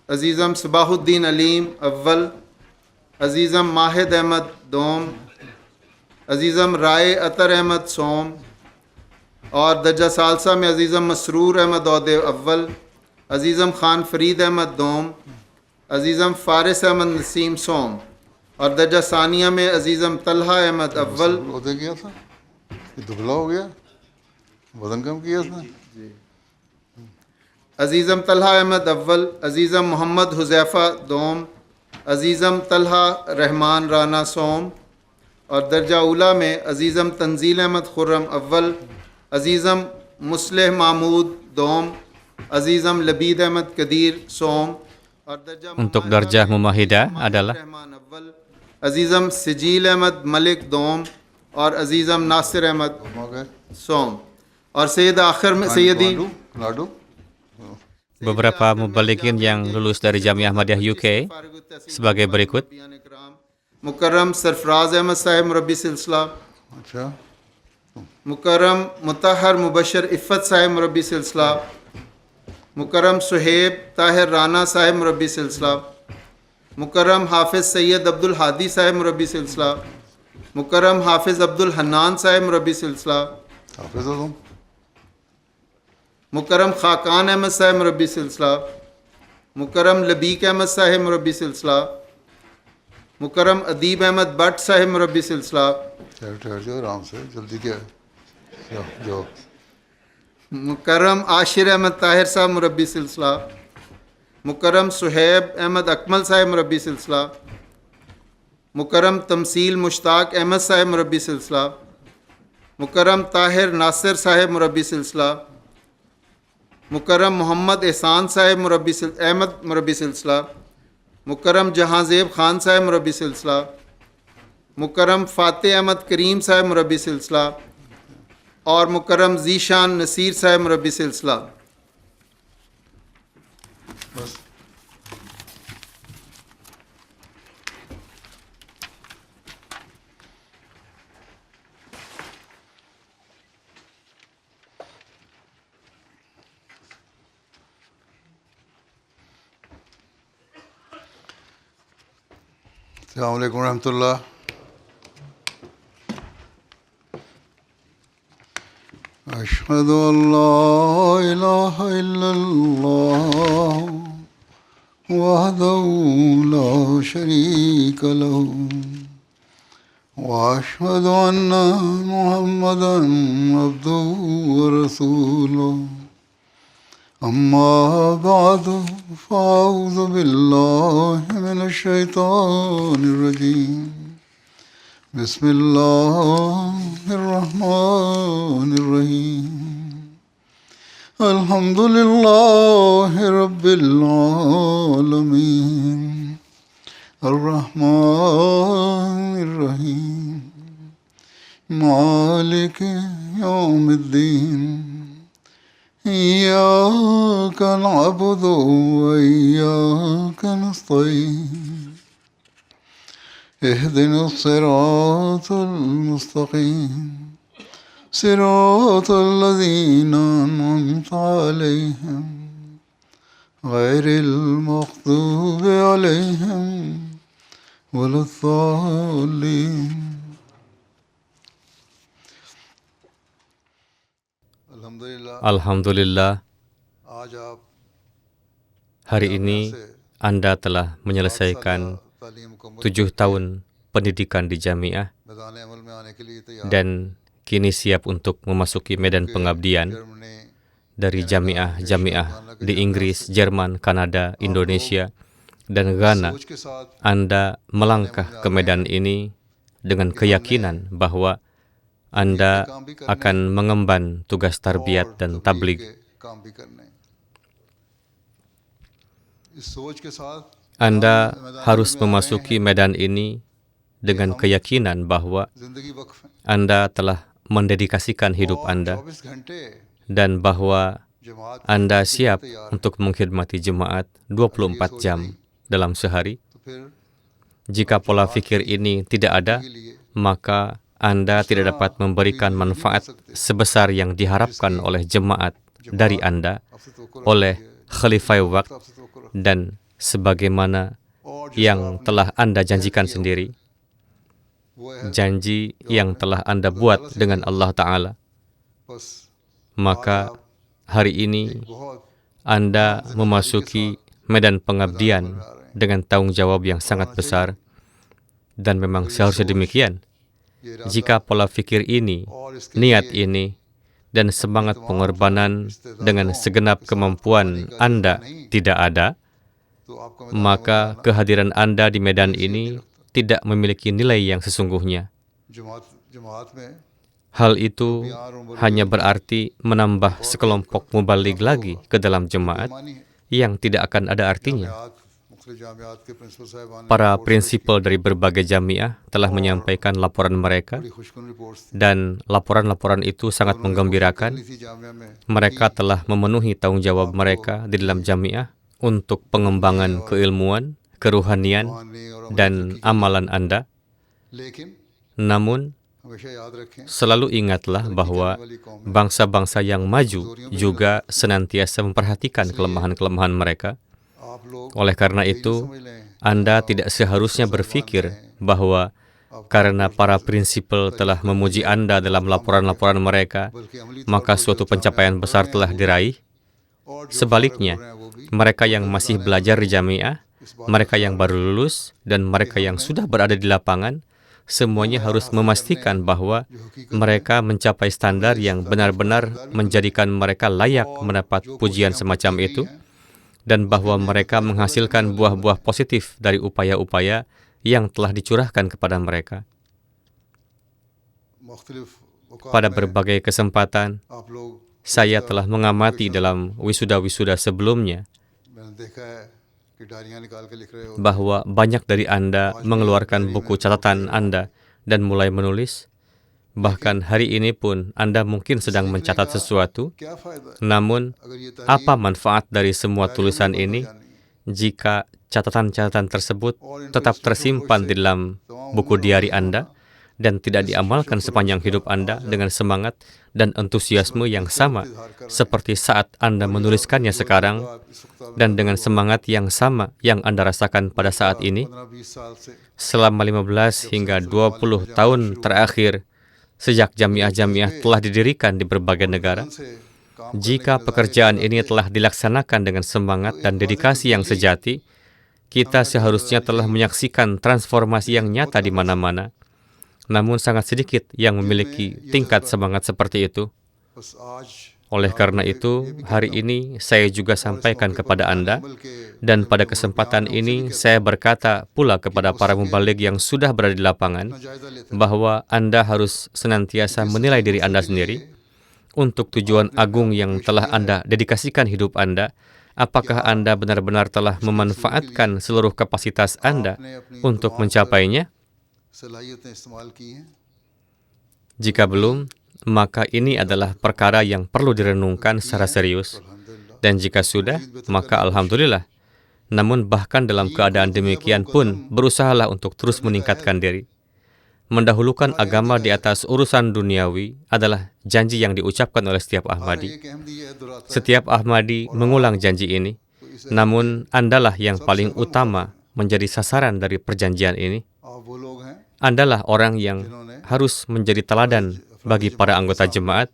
عزیزم صباح الدین علیم اول. عزیزم ماہد احمد دوم. عزیزم رائے عطر احمد سوم. اور درجہ ثالثہ میں عزیزم مسرور احمد عہدے اول. عزیزم خان فرید احمد دوم. عزیزم فارس احمد نسیم سوم. اور درجہ ثانیہ میں عزیزم طلحہ احمد اول. عہدے کیا تھا؟ یہ دبلا ہو گیا، وزن کم کیا اس نے. عزیزم طلحہ احمد اول. عزیزم محمد حذیفہ دوم. عزیزم طلحہ رحمان رانا سوم. اور درجہ اولیٰ میں عزیزم تنزیل احمد خرم اول. عزیزم مصلح محمود دوم. عزیزم لبید احمد قدیر سوم. اور درجہ untuk darjah mumahidah adalah رحمان اول. عزیزم سجیل احمد ملک دوم. اور عزیزم ناصر احمد ہو گئے سوم. اور سید آخر میں سیدی لاڈو. beberapa mubalighin yang lulus dari Jamiah Ahmadiyah UK sebagai berikut. مکرم سرفراز احمد صاحب مربی سلسلہ. اچھا مکرم مطہر مبشر عفت صاحب مربی سلسلہ. مکرم سہیب طاہر رانا صاحب مربی سلسلہ. مکرم حافظ سید عبد الحادی صاحب مربی سلسلہ. مکرم حافظ عبد الحنان صاحب مربی سلسلہ. حافظ ہو تم. مکرم خاقان احمد صاحب مربی سلسلہ. مکرم لبیک احمد صاحب مربی سلسلہ. مکرم ادیب احمد بٹ صاحب مربی سلسلہ. ٹھہر جاؤ آرام سے، جلدی کیا ہے جو. مکرم عاشر احمد طاہر صاحب مربی سلسلہ. مکرم سہیب احمد اکمل صاحب مربی سلسلہ. مکرم تمثیل مشتاق احمد صاحب مربی سلسلہ. مکرم طاہر ناصر صاحب مربی سلسلہ. مکرم محمد احسان صاحب مربی احمد مربی سلسلہ. مکرم جہاں زیب خان صاحب مربی سلسلہ. مکرم فاتح احمد کریم صاحب مربی سلسلہ. اور مکرم ذیشان نصیر صاحب مربی سلسلہ. بس السلام علیکم ورحمۃ اللہ. اشہد ان لا الہ الا اللہ وحدہ لا شریک لہ واشہد ان محمدا عبدہ ورسولہ. اما بعد فاعوذ باللہ من الشیطان الرجیم. بسم اللہ الرحمن الرحیم. الحمد للہ رب العالمین الرحمن الرحیم مالک یوم الدین. إياك نعبد وإياك نستعين. اهدنا الصراط المستقيم صراط الذين أنعمت عليهم غير المغضوب عليهم ولا الضالين. الحمدللہ Alhamdulillah, آج آپ hari ini Anda telah menyelesaikan 7 tahun pendidikan di jamiah मैदान अमल में आने के लिए तैयार dan kini siap untuk memasuki medan pengabdian Germany dari jamiah-jamiah di Inggris, Jerman, Kanada, Indonesia, dan Ghana. सोच के साथ Anda melangkah ke medan ini dengan keyakinan bahwa Anda akan mengemban tugas tarbiyat dan tabligh. के काम भी करने इस सोच के साथ Anda harus memasuki medan ini dengan keyakinan bahwa जिंदगी वक्फ है Anda telah mendedikasikan hidup Anda 24 घंटे dan bahwa जमात Anda siap untuk mengkhidmati jemaat 24 jam dalam sehari. तो फिर Jika pola pikir ini tidak ada, maka Anda tidak dapat memberikan manfaat sebesar yang diharapkan oleh jemaat dari Anda, आपसे तवक्कुल oleh Khalifah Waqt, आपसे तवक्कुल dan sebagaimana yang telah Anda janjikan sendiri, वो है janji yang telah Anda buat dengan Allah Ta'ala. बस Maka hari ini बहुत Anda memasuki medan pengabdian dengan tanggung jawab yang sangat besar, dan memang seharusnya demikian. ये Jika pola pikir ini, niat ini, dan semangat pengorbanan dengan segenap kemampuan Anda tidak ada, तो आपका maka kehadiran Anda di medan ini tidak memiliki nilai yang sesungguhnya. जमात में Hal itu hanya berarti menambah sekelompok mubaligh lagi ke dalam jemaat yang tidak akan ada artinya. मुख्तलिफ जामियात के प्रिंसिपल साहिबान ने Para prinsipal dari berbagai jamiah telah menyampaikan laporan mereka, बड़ी खुशकुन reports dan laporan-laporan itu sangat menggembirakan. थी जामिया में Mereka telah memenuhi tanggung jawab mereka di dalam jamiah untuk pengembangan keilmuan, keruhanian, रूहानी और dan amalan Anda. लेकिन Namun, हमेशा याद रखें selalu ingatlah bahwa bangsa-bangsa yang maju juga senantiasa memperhatikan kelemahan-kelemahan mereka. आप लोग Oleh karena itu, Anda tidak seharusnya berpikir bahwa karena para prinsipal telah memuji Anda dalam laporan-laporan mereka, maka suatu pencapaian besar telah diraih. Sebaliknya, mereka yang masih belajar di jamiah, mereka yang baru lulus, dan mereka yang sudah berada di lapangan, semuanya harus memastikan bahwa mereka mencapai standar yang benar-benar menjadikan mereka layak mendapat pujian semacam itu, dan bahwa mereka menghasilkan buah-buah positif dari upaya-upaya yang telah dicurahkan kepada mereka. मुख्तलिफ औकात Pada में berbagai kesempatan, आप लोग saya telah mengamati dalam wisuda-wisuda sebelumnya मैंने देखा है कि डायरियां निकाल के लिख रहे हो bahwa banyak dari Anda mengeluarkan buku catatan Anda dan mulai menulis. Bahkan hari ini pun Anda mungkin sedang mencatat sesuatu. क्या फायदा है Namun, अगर ये apa manfaat dari semua tulisan ini jika catatan-catatan tersebut tetap tersimpan di dalam buku diari Anda dan tidak diamalkan sepanjang hidup Anda dengan semangat dan antusiasme yang sama seperti saat Anda menuliskannya sekarang, dan dengan semangat yang sama yang Anda rasakan pada saat ini? 15-20 साल से Selama 15 hingga 20 tahun terakhir, sejak jamiah-jamiah telah didirikan di berbagai negara, से काम jika pekerjaan ini telah dilaksanakan dengan semangat dan dedikasi yang sejati, kita seharusnya telah menyaksikan transformasi yang nyata di mana-mana. Namun sangat sedikit yang memiliki tingkat semangat seperti itu. बस आज Oleh karena itu, hari ini saya juga sampaikan kepada Anda, dan pada kesempatan ini saya berkata pula kepada para mubaligh yang sudah berada di lapangan, bahwa Anda harus senantiasa menilai diri Anda sendiri untuk tujuan agung yang telah Anda dedikasikan hidup Anda. Apakah Anda benar-benar telah memanfaatkan seluruh kapasitas Anda untuk mencapainya? सलाहियतें इस्तेमाल की हैं Jika belum, maka ini adalah perkara yang perlu direnungkan secara serius. Dan jika sudah, maka alhamdulillah. Namun bahkan dalam keadaan demikian pun, berusahalah untuk terus meningkatkan diri. Mendahulukan agama di atas urusan duniawi adalah janji yang diucapkan oleh setiap Ahmadi. एक अहमदी है दुराता Setiap Ahmadi mengulang janji ini, namun Andalah yang paling utama menjadi sasaran dari perjanjian ini. आप वो लोग हैं Andalah orang yang harus menjadi teladan bagi para anggota jemaat.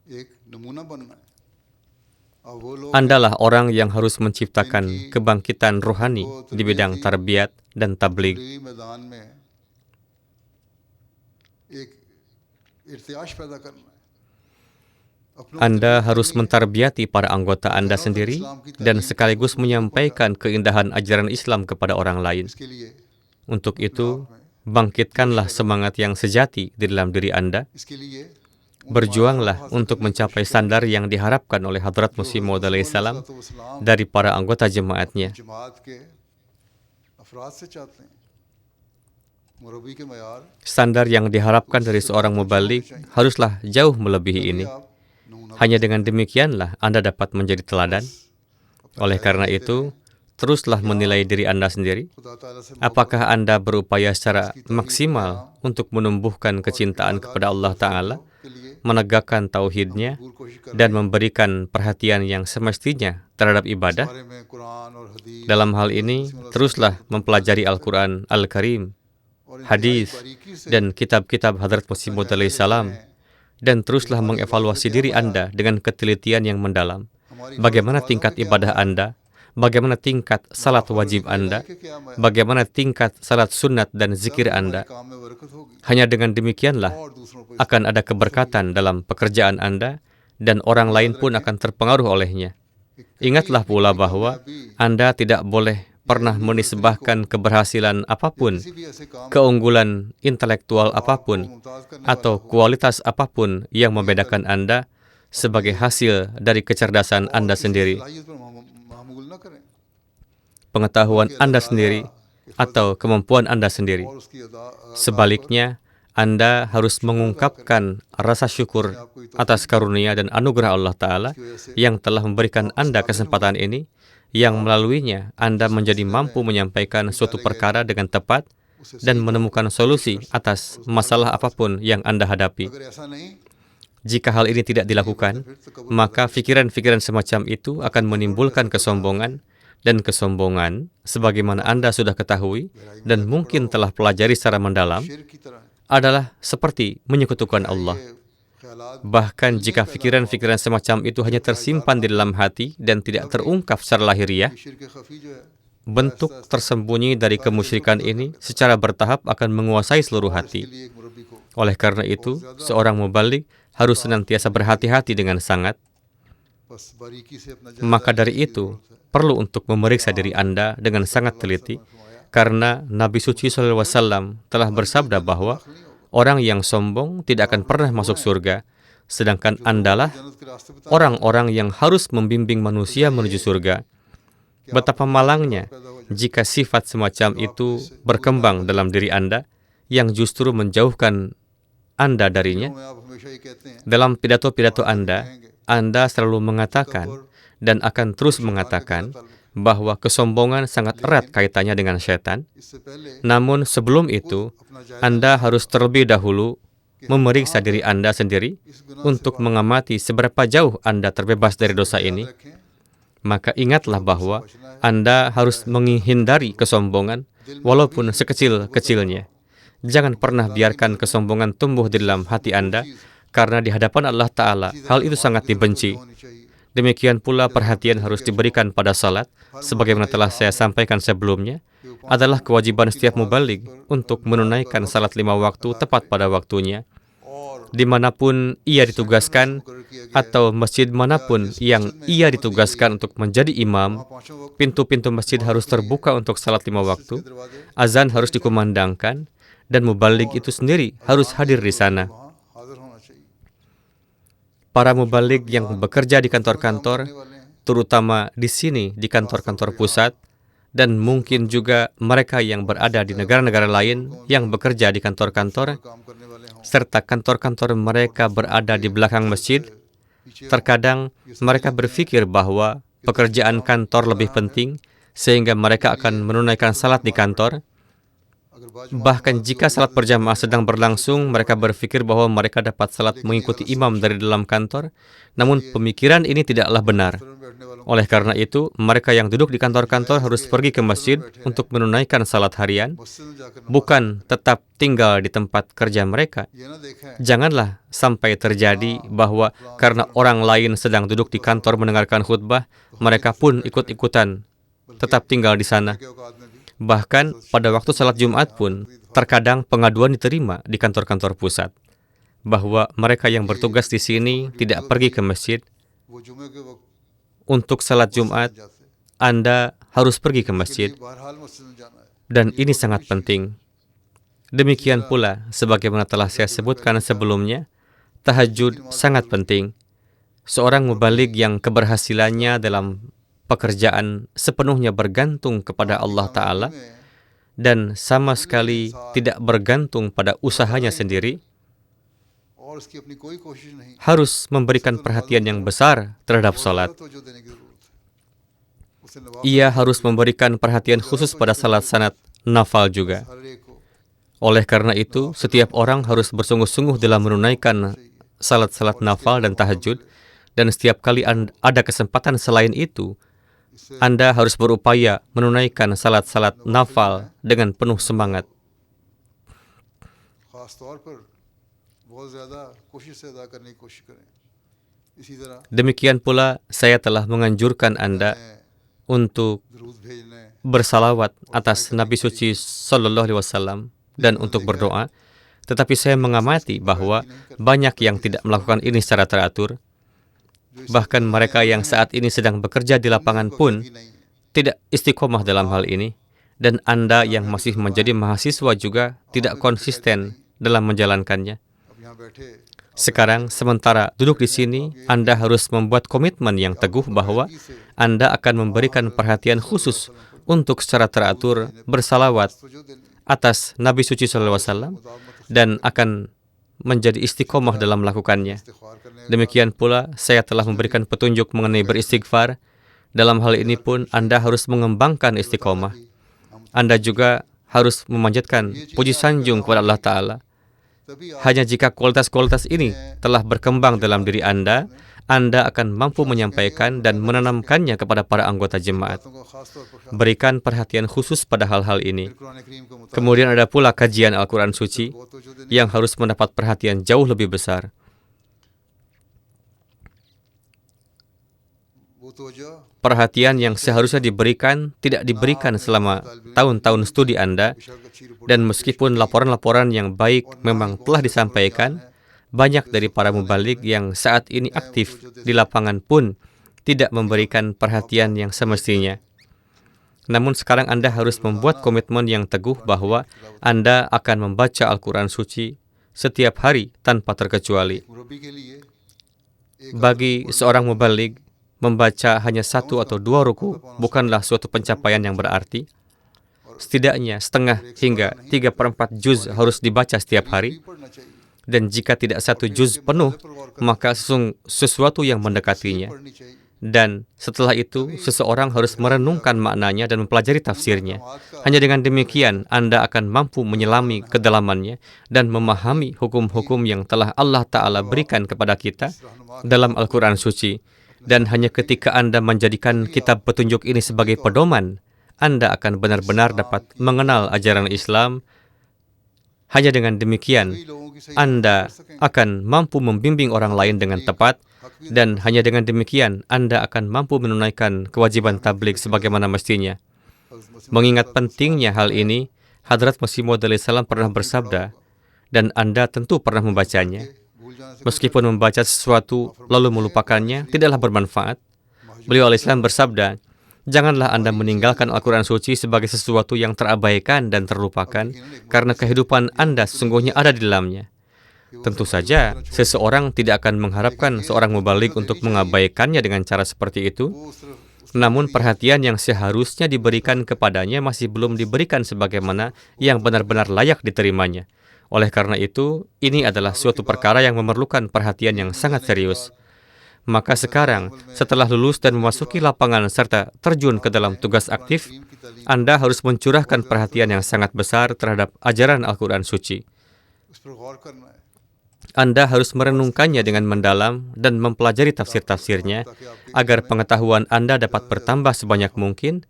एक नमूना बनना है Andalah orang yang harus menciptakan kebangkitan rohani di bidang tarbiyat dan tabligh. Tablighi मैदान में एक इर्तियाश पैदा करना है। अपनों Anda harus mentarbiyati para anggota Anda sendiri dan sekaligus menyampaikan keindahan ajaran Islam kepada orang lain. के लिए Untuk itu, bangkitkanlah semangat yang sejati di dalam diri Anda. इसके लिए Berjuanglah untuk mencapai standar yang diharapkan oleh Hadrat Masih Maud alaihissalam dari para anggota jemaatnya. जमात के अफराद से चाहते हैं मुरब्बी के मयार Standar yang diharapkan dari seorang mubalik haruslah jauh melebihi ini. आप नमूना Hanya dengan demikianlah Anda dapat menjadi teladan. Oleh karena itu, teruslah menilai diri Anda sendiri. खुदा ताला से Apakah Anda berupaya secara maksimal untuk menumbuhkan kecintaan kepada Allah Ta'ala, के लिए menegakkan tauhidnya, पूरी कोशिश कर dan memberikan perhatian yang semestinya terhadap ibadah? बारे में कुरान और हदीस Dalam hal ini, teruslah mempelajari Al-Quran Al-Karim, hadis, dan kitab-kitab Hadrat Masih Maud alaihissalam, dan teruslah mengevaluasi diri Anda dengan ketelitian yang mendalam. Bagaimana tingkat ibadah Anda? Bagaimana tingkat salat wajib Anda? Bagaimana tingkat salat sunat dan zikir Anda? काम में बरकत होगी Hanya dengan demikianlah और दूसरों को akan ada keberkatan dalam pekerjaan Anda dan orang lain pun akan terpengaruh olehnya. Ingatlah pula bahwa Anda tidak boleh pernah menisbahkan keberhasilan apapun, किसी भी ऐसे काम keunggulan intelektual apapun, atau kualitas apapun yang membedakan Anda sebagai hasil dari kecerdasan Anda sendiri, सलाहियत पर मामूल न करें pengetahuan Anda sendiri, atau kemampuan Anda sendiri. और उसकी अदा Sebaliknya, Anda harus mengungkapkan rasa syukur atas karunia dan anugerah Allah Ta'ala yang telah memberikan Anda kesempatan ini, yang melaluinya Anda menjadi mampu menyampaikan suatu perkara dengan tepat dan menemukan solusi atas masalah apapun yang Anda hadapi. अगर ऐसा नहीं Jika hal ini tidak dilakukan, maka pikiran-pikiran semacam itu akan menimbulkan kesombongan, dan kesombongan, sebagaimana Anda sudah ketahui dan mungkin telah pelajari secara mendalam, शेर की तरह adalah seperti menyekutukan Allah. ख्यालात Bahkan jika pikiran-pikiran semacam itu hanya tersimpan di dalam hati dan tidak terungkap secara lahiriah, शेर के खफी जो है bentuk tersembunyi dari kemusyrikan ini secara bertahap akan menguasai seluruh इसके hati. लिए एक मुरब्बी को Oleh karena itu, seorang mubalik harus senantiasa berhati-hati dengan sangat. बस बारीकी से अपना Maka dari itu, perlu untuk memeriksa diri Anda dengan sangat teliti, karena Nabi Suci SAW telah bersabda bahwa orang yang sombong tidak akan pernah masuk surga, sedangkan Andalah जन्नत के रास्ते पे orang-orang yang harus membimbing manusia menuju surga. Betapa malangnya jika sifat semacam itu berkembang dalam diri Anda, yang justru menjauhkan Anda darinya. में आप हमेशा ये कहते हैं Dalam pidato-pidato Anda selalu mengatakan dan akan terus mengatakan bahwa kesombongan sangat erat kaitannya dengan setan. इससे पहले Namun sebelum itu, Anda harus terlebih dahulu memeriksa diri Anda sendiri untuk mengamati seberapa jauh Anda terbebas dari dosa ini. रखें Maka ingatlah bahwa Anda harus menghindari kesombongan walaupun sekecil-kecilnya. Jangan pernah biarkan kesombongan tumbuh di dalam hati Anda, karena di hadapan Allah Ta'ala hal itu sangat dibenci. होनी चाहिए Demikian pula perhatian harus diberikan pada salat, sebagaimana telah saya sampaikan sebelumnya, adalah kewajiban setiap mubalik untuk menunaikan salat 5 waktu tepat pada waktunya. Dimanapun ia ditugaskan, atau masjid manapun yang ia ditugaskan untuk menjadi imam, pintu-pintu masjid harus terbuka untuk salat 5 waktu, azan harus dikumandangkan, dan mubalik itu sendiri harus hadir di sana. वहाँ हाजिर होना चाहिए Para mubalik yang bekerja di kantor-kantor, terutama di sini di kantor-kantor pusat, dan mungkin juga mereka yang berada di negara-negara lain yang bekerja di kantor-kantor, काम करने वाले हों serta kantor-kantor mereka berada di belakang masjid, terkadang mereka berpikir bahwa pekerjaan kantor lebih penting, sehingga mereka akan menunaikan salat di kantor. Bahkan jika salat berjamaah sedang berlangsung, mereka berpikir bahwa mereka dapat salat mengikuti imam dari dalam kantor, namun pemikiran ini tidaklah benar. Oleh karena itu, mereka yang duduk di kantor-kantor harus pergi ke masjid untuk menunaikan salat harian, bukan tetap tinggal di tempat kerja mereka. Janganlah sampai terjadi bahwa karena orang lain sedang duduk di kantor mendengarkan khutbah, mereka pun ikut-ikutan tetap tinggal di sana. Bahkan pada waktu salat Jumat pun, terkadang pengaduan diterima di kantor-kantor pusat, bahwa mereka yang bertugas di sini tidak pergi ke masjid. Untuk salat Jumat, Anda harus pergi ke masjid, dan ini sangat penting. Demikian pula, sebagaimana telah saya sebutkan sebelumnya, tahajud sangat penting. Seorang mubaligh yang keberhasilannya dalam pekerjaan sepenuhnya bergantung kepada Allah Ta'ala dan sama sekali tidak bergantung pada usahanya sendiri, harus memberikan perhatian yang besar terhadap salat. Ia harus memberikan perhatian khusus pada salat sunat nafal juga. Oleh karena itu, setiap orang harus bersungguh-sungguh dalam menunaikan salat-salat nafal dan tahajud, dan setiap kali ada kesempatan selain itu, Anda harus berupaya menunaikan salat-salat nafal dengan penuh semangat. Demikian pula, saya telah menganjurkan Anda untuk bersalawat atas Nabi Suci Sallallahu Alaihi Wasallam dan untuk berdoa, tetapi saya mengamati bahwa banyak yang tidak melakukan ini secara teratur. Bahkan mereka yang saat ini sedang bekerja di lapangan pun tidak istiqomah dalam hal ini. Dan Anda yang masih menjadi mahasiswa juga tidak konsisten dalam menjalankannya. Sekarang, sementara duduk di sini, Anda harus membuat komitmen yang teguh bahwa Anda akan memberikan perhatian khusus untuk secara teratur bersalawat atas Nabi Suci SAW dan akan menjadi istiqomah dalam melakukannya. Demikian pula, saya telah memberikan petunjuk mengenai beristighfar. Dalam hal ini pun, Anda harus mengembangkan istiqomah. Anda juga harus memanjatkan puji sanjung kepada Allah Ta'ala. Hanya jika kualitas-kualitas ini telah berkembang dalam diri Anda akan mampu menyampaikan dan menanamkannya kepada para anggota jemaat. Berikan perhatian khusus pada hal-hal ini. Kemudian ada pula kajian Al-Quran Suci yang harus mendapat perhatian jauh lebih besar. Perhatian yang seharusnya diberikan tidak diberikan selama tahun-tahun studi Anda, dan meskipun laporan-laporan yang baik memang telah disampaikan, banyak dari para mubaligh yang saat ini aktif di lapangan pun tidak memberikan perhatian yang semestinya. Namun sekarang Anda harus membuat komitmen yang teguh bahwa Anda akan membaca Al-Quran Suci setiap hari tanpa terkecuali. Bagi seorang mubaligh, membaca hanya 1 atau 2 ruku bukanlah suatu pencapaian yang berarti. Setidaknya setengah hingga 3/4 juz harus dibaca setiap hari. Dan jika tidak 1 juz penuh, maka sesuatu yang mendekatinya. Dan setelah itu, seseorang harus merenungkan maknanya dan mempelajari tafsirnya. Hanya dengan demikian, Anda akan mampu menyelami kedalamannya dan memahami hukum-hukum yang telah Allah Ta'ala berikan kepada kita dalam Al-Quran Suci. Dan hanya ketika Anda menjadikan kitab petunjuk ini sebagai pedoman, Anda akan benar-benar dapat mengenal ajaran Islam. Hanya dengan demikian, Anda akan mampu membimbing orang lain dengan tepat, dan hanya dengan demikian, Anda akan mampu menunaikan kewajiban tabligh sebagaimana mestinya. Mengingat pentingnya hal ini, Hadrat Masih Maud alaihissalam pernah bersabda, dan Anda tentu pernah membacanya. Meskipun membaca sesuatu lalu melupakannya, tidaklah bermanfaat. Beliau alaihissalam bersabda, janganlah Anda meninggalkan Al-Quran Suci sebagai sesuatu yang terabaikan dan terlupakan, karena kehidupan Anda sesungguhnya ada di dalamnya. Tentu saja, seseorang tidak akan mengharapkan seorang mubaligh untuk mengabaikannya dengan cara seperti itu. Namun perhatian yang seharusnya diberikan kepadanya masih belum diberikan sebagaimana yang benar-benar layak diterimanya. Oleh karena itu, ini adalah suatu perkara yang memerlukan perhatian yang sangat serius. Maka sekarang, setelah lulus dan memasuki lapangan serta terjun ke dalam tugas aktif, Anda harus mencurahkan perhatian yang sangat besar terhadap ajaran Al-Quran Suci. उस पर गौर करना है Anda harus merenungkannya dengan mendalam dan mempelajari tafsir-tafsirnya agar pengetahuan Anda dapat bertambah sebanyak mungkin,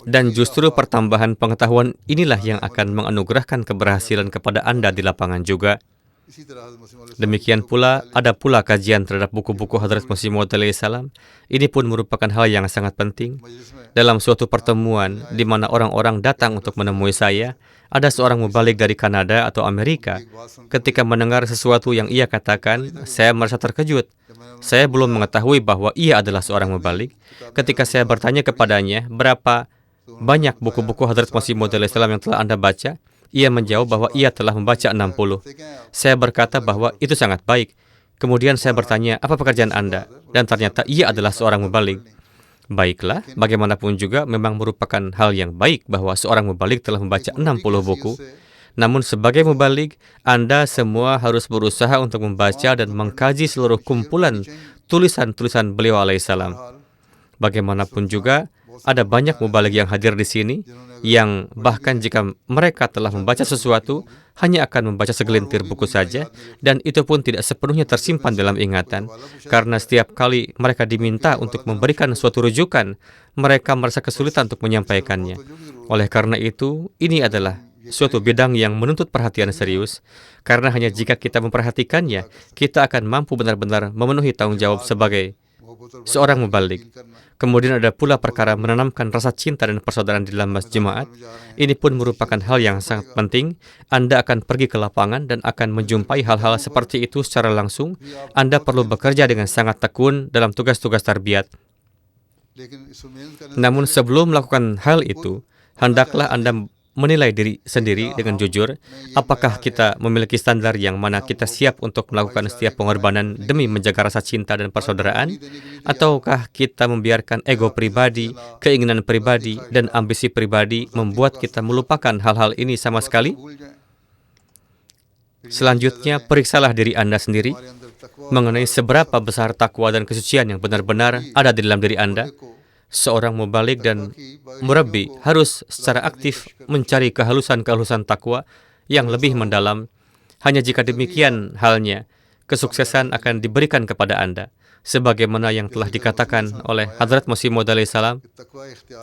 dan justru pertambahan pengetahuan inilah yang akan menganugerahkan keberhasilan kepada Anda di lapangan juga. इसी तरह हज़रत मसीह मौद Demikian pula, ada pula kajian terhadap buku-buku Hadrat Masih Maud alaihissalam. Ini pun merupakan hal yang sangat penting. मजलिस में Dalam suatu pertemuan di mana orang-orang datang untuk menemui saya, ada seorang mubalik dari Kanada atau Amerika. Ketika mendengar sesuatu yang ia katakan, saya merasa terkejut. Saya belum mengetahui bahwa ia adalah seorang mubalik. Ketika saya bertanya kepadanya, berapa banyak buku-buku Hadrat Masih Maud alaihissalam yang telah Anda baca? Ia menjawab bahwa ia telah membaca 60. Saya berkata bahwa itu sangat baik. Kemudian saya bertanya, apa pekerjaan Anda? Dan ternyata ia adalah seorang mubalik. Baiklah, bagaimanapun juga memang merupakan hal yang baik bahwa seorang mubalik telah membaca 60 buku. Namun sebagai mubalik, Anda semua harus berusaha untuk membaca dan mengkaji seluruh kumpulan tulisan-tulisan beliau alaihissalam. Bagaimanapun juga, ada banyak mubalik yang hadir di sini yang bahkan jika mereka telah membaca sesuatu, hanya akan membaca segelintir buku saja, dan itu pun tidak sepenuhnya tersimpan dalam ingatan. Karena setiap kali mereka diminta untuk memberikan suatu rujukan, mereka merasa kesulitan untuk menyampaikannya. Oleh karena itu, ini adalah suatu bidang yang menuntut perhatian serius, karena hanya jika kita memperhatikannya, kita akan mampu benar-benar memenuhi tanggung jawab sebagai seorang mubalik. Kemudian ada pula perkara menanamkan rasa cinta dan persaudaraan di dalam jemaat. Ini pun merupakan hal yang sangat penting. Anda akan pergi ke lapangan dan akan menjumpai hal-hal seperti itu secara langsung. Anda perlu bekerja dengan sangat tekun dalam tugas-tugas tarbiyat. Namun sebelum melakukan hal itu, hendaklah Anda menilai diri sendiri dengan jujur, apakah kita memiliki standar yang mana kita siap untuk melakukan setiap pengorbanan demi menjaga rasa cinta dan persaudaraan, ataukah kita membiarkan ego pribadi, keinginan pribadi, dan ambisi pribadi membuat kita melupakan hal-hal ini sama sekali? Selanjutnya, periksalah diri Anda sendiri mengenai seberapa besar takwa dan kesucian yang benar-benar ada di dalam diri Anda. Seorang mubalik dan murabbi harus secara aktif mencari kehalusan-kehalusan takwa yang lebih mendalam. Hanya jika demikian halnya, kesuksesan akan diberikan kepada Anda. Sebagaimana yang telah dikatakan oleh Hadrat Masih Maud alaihissalam,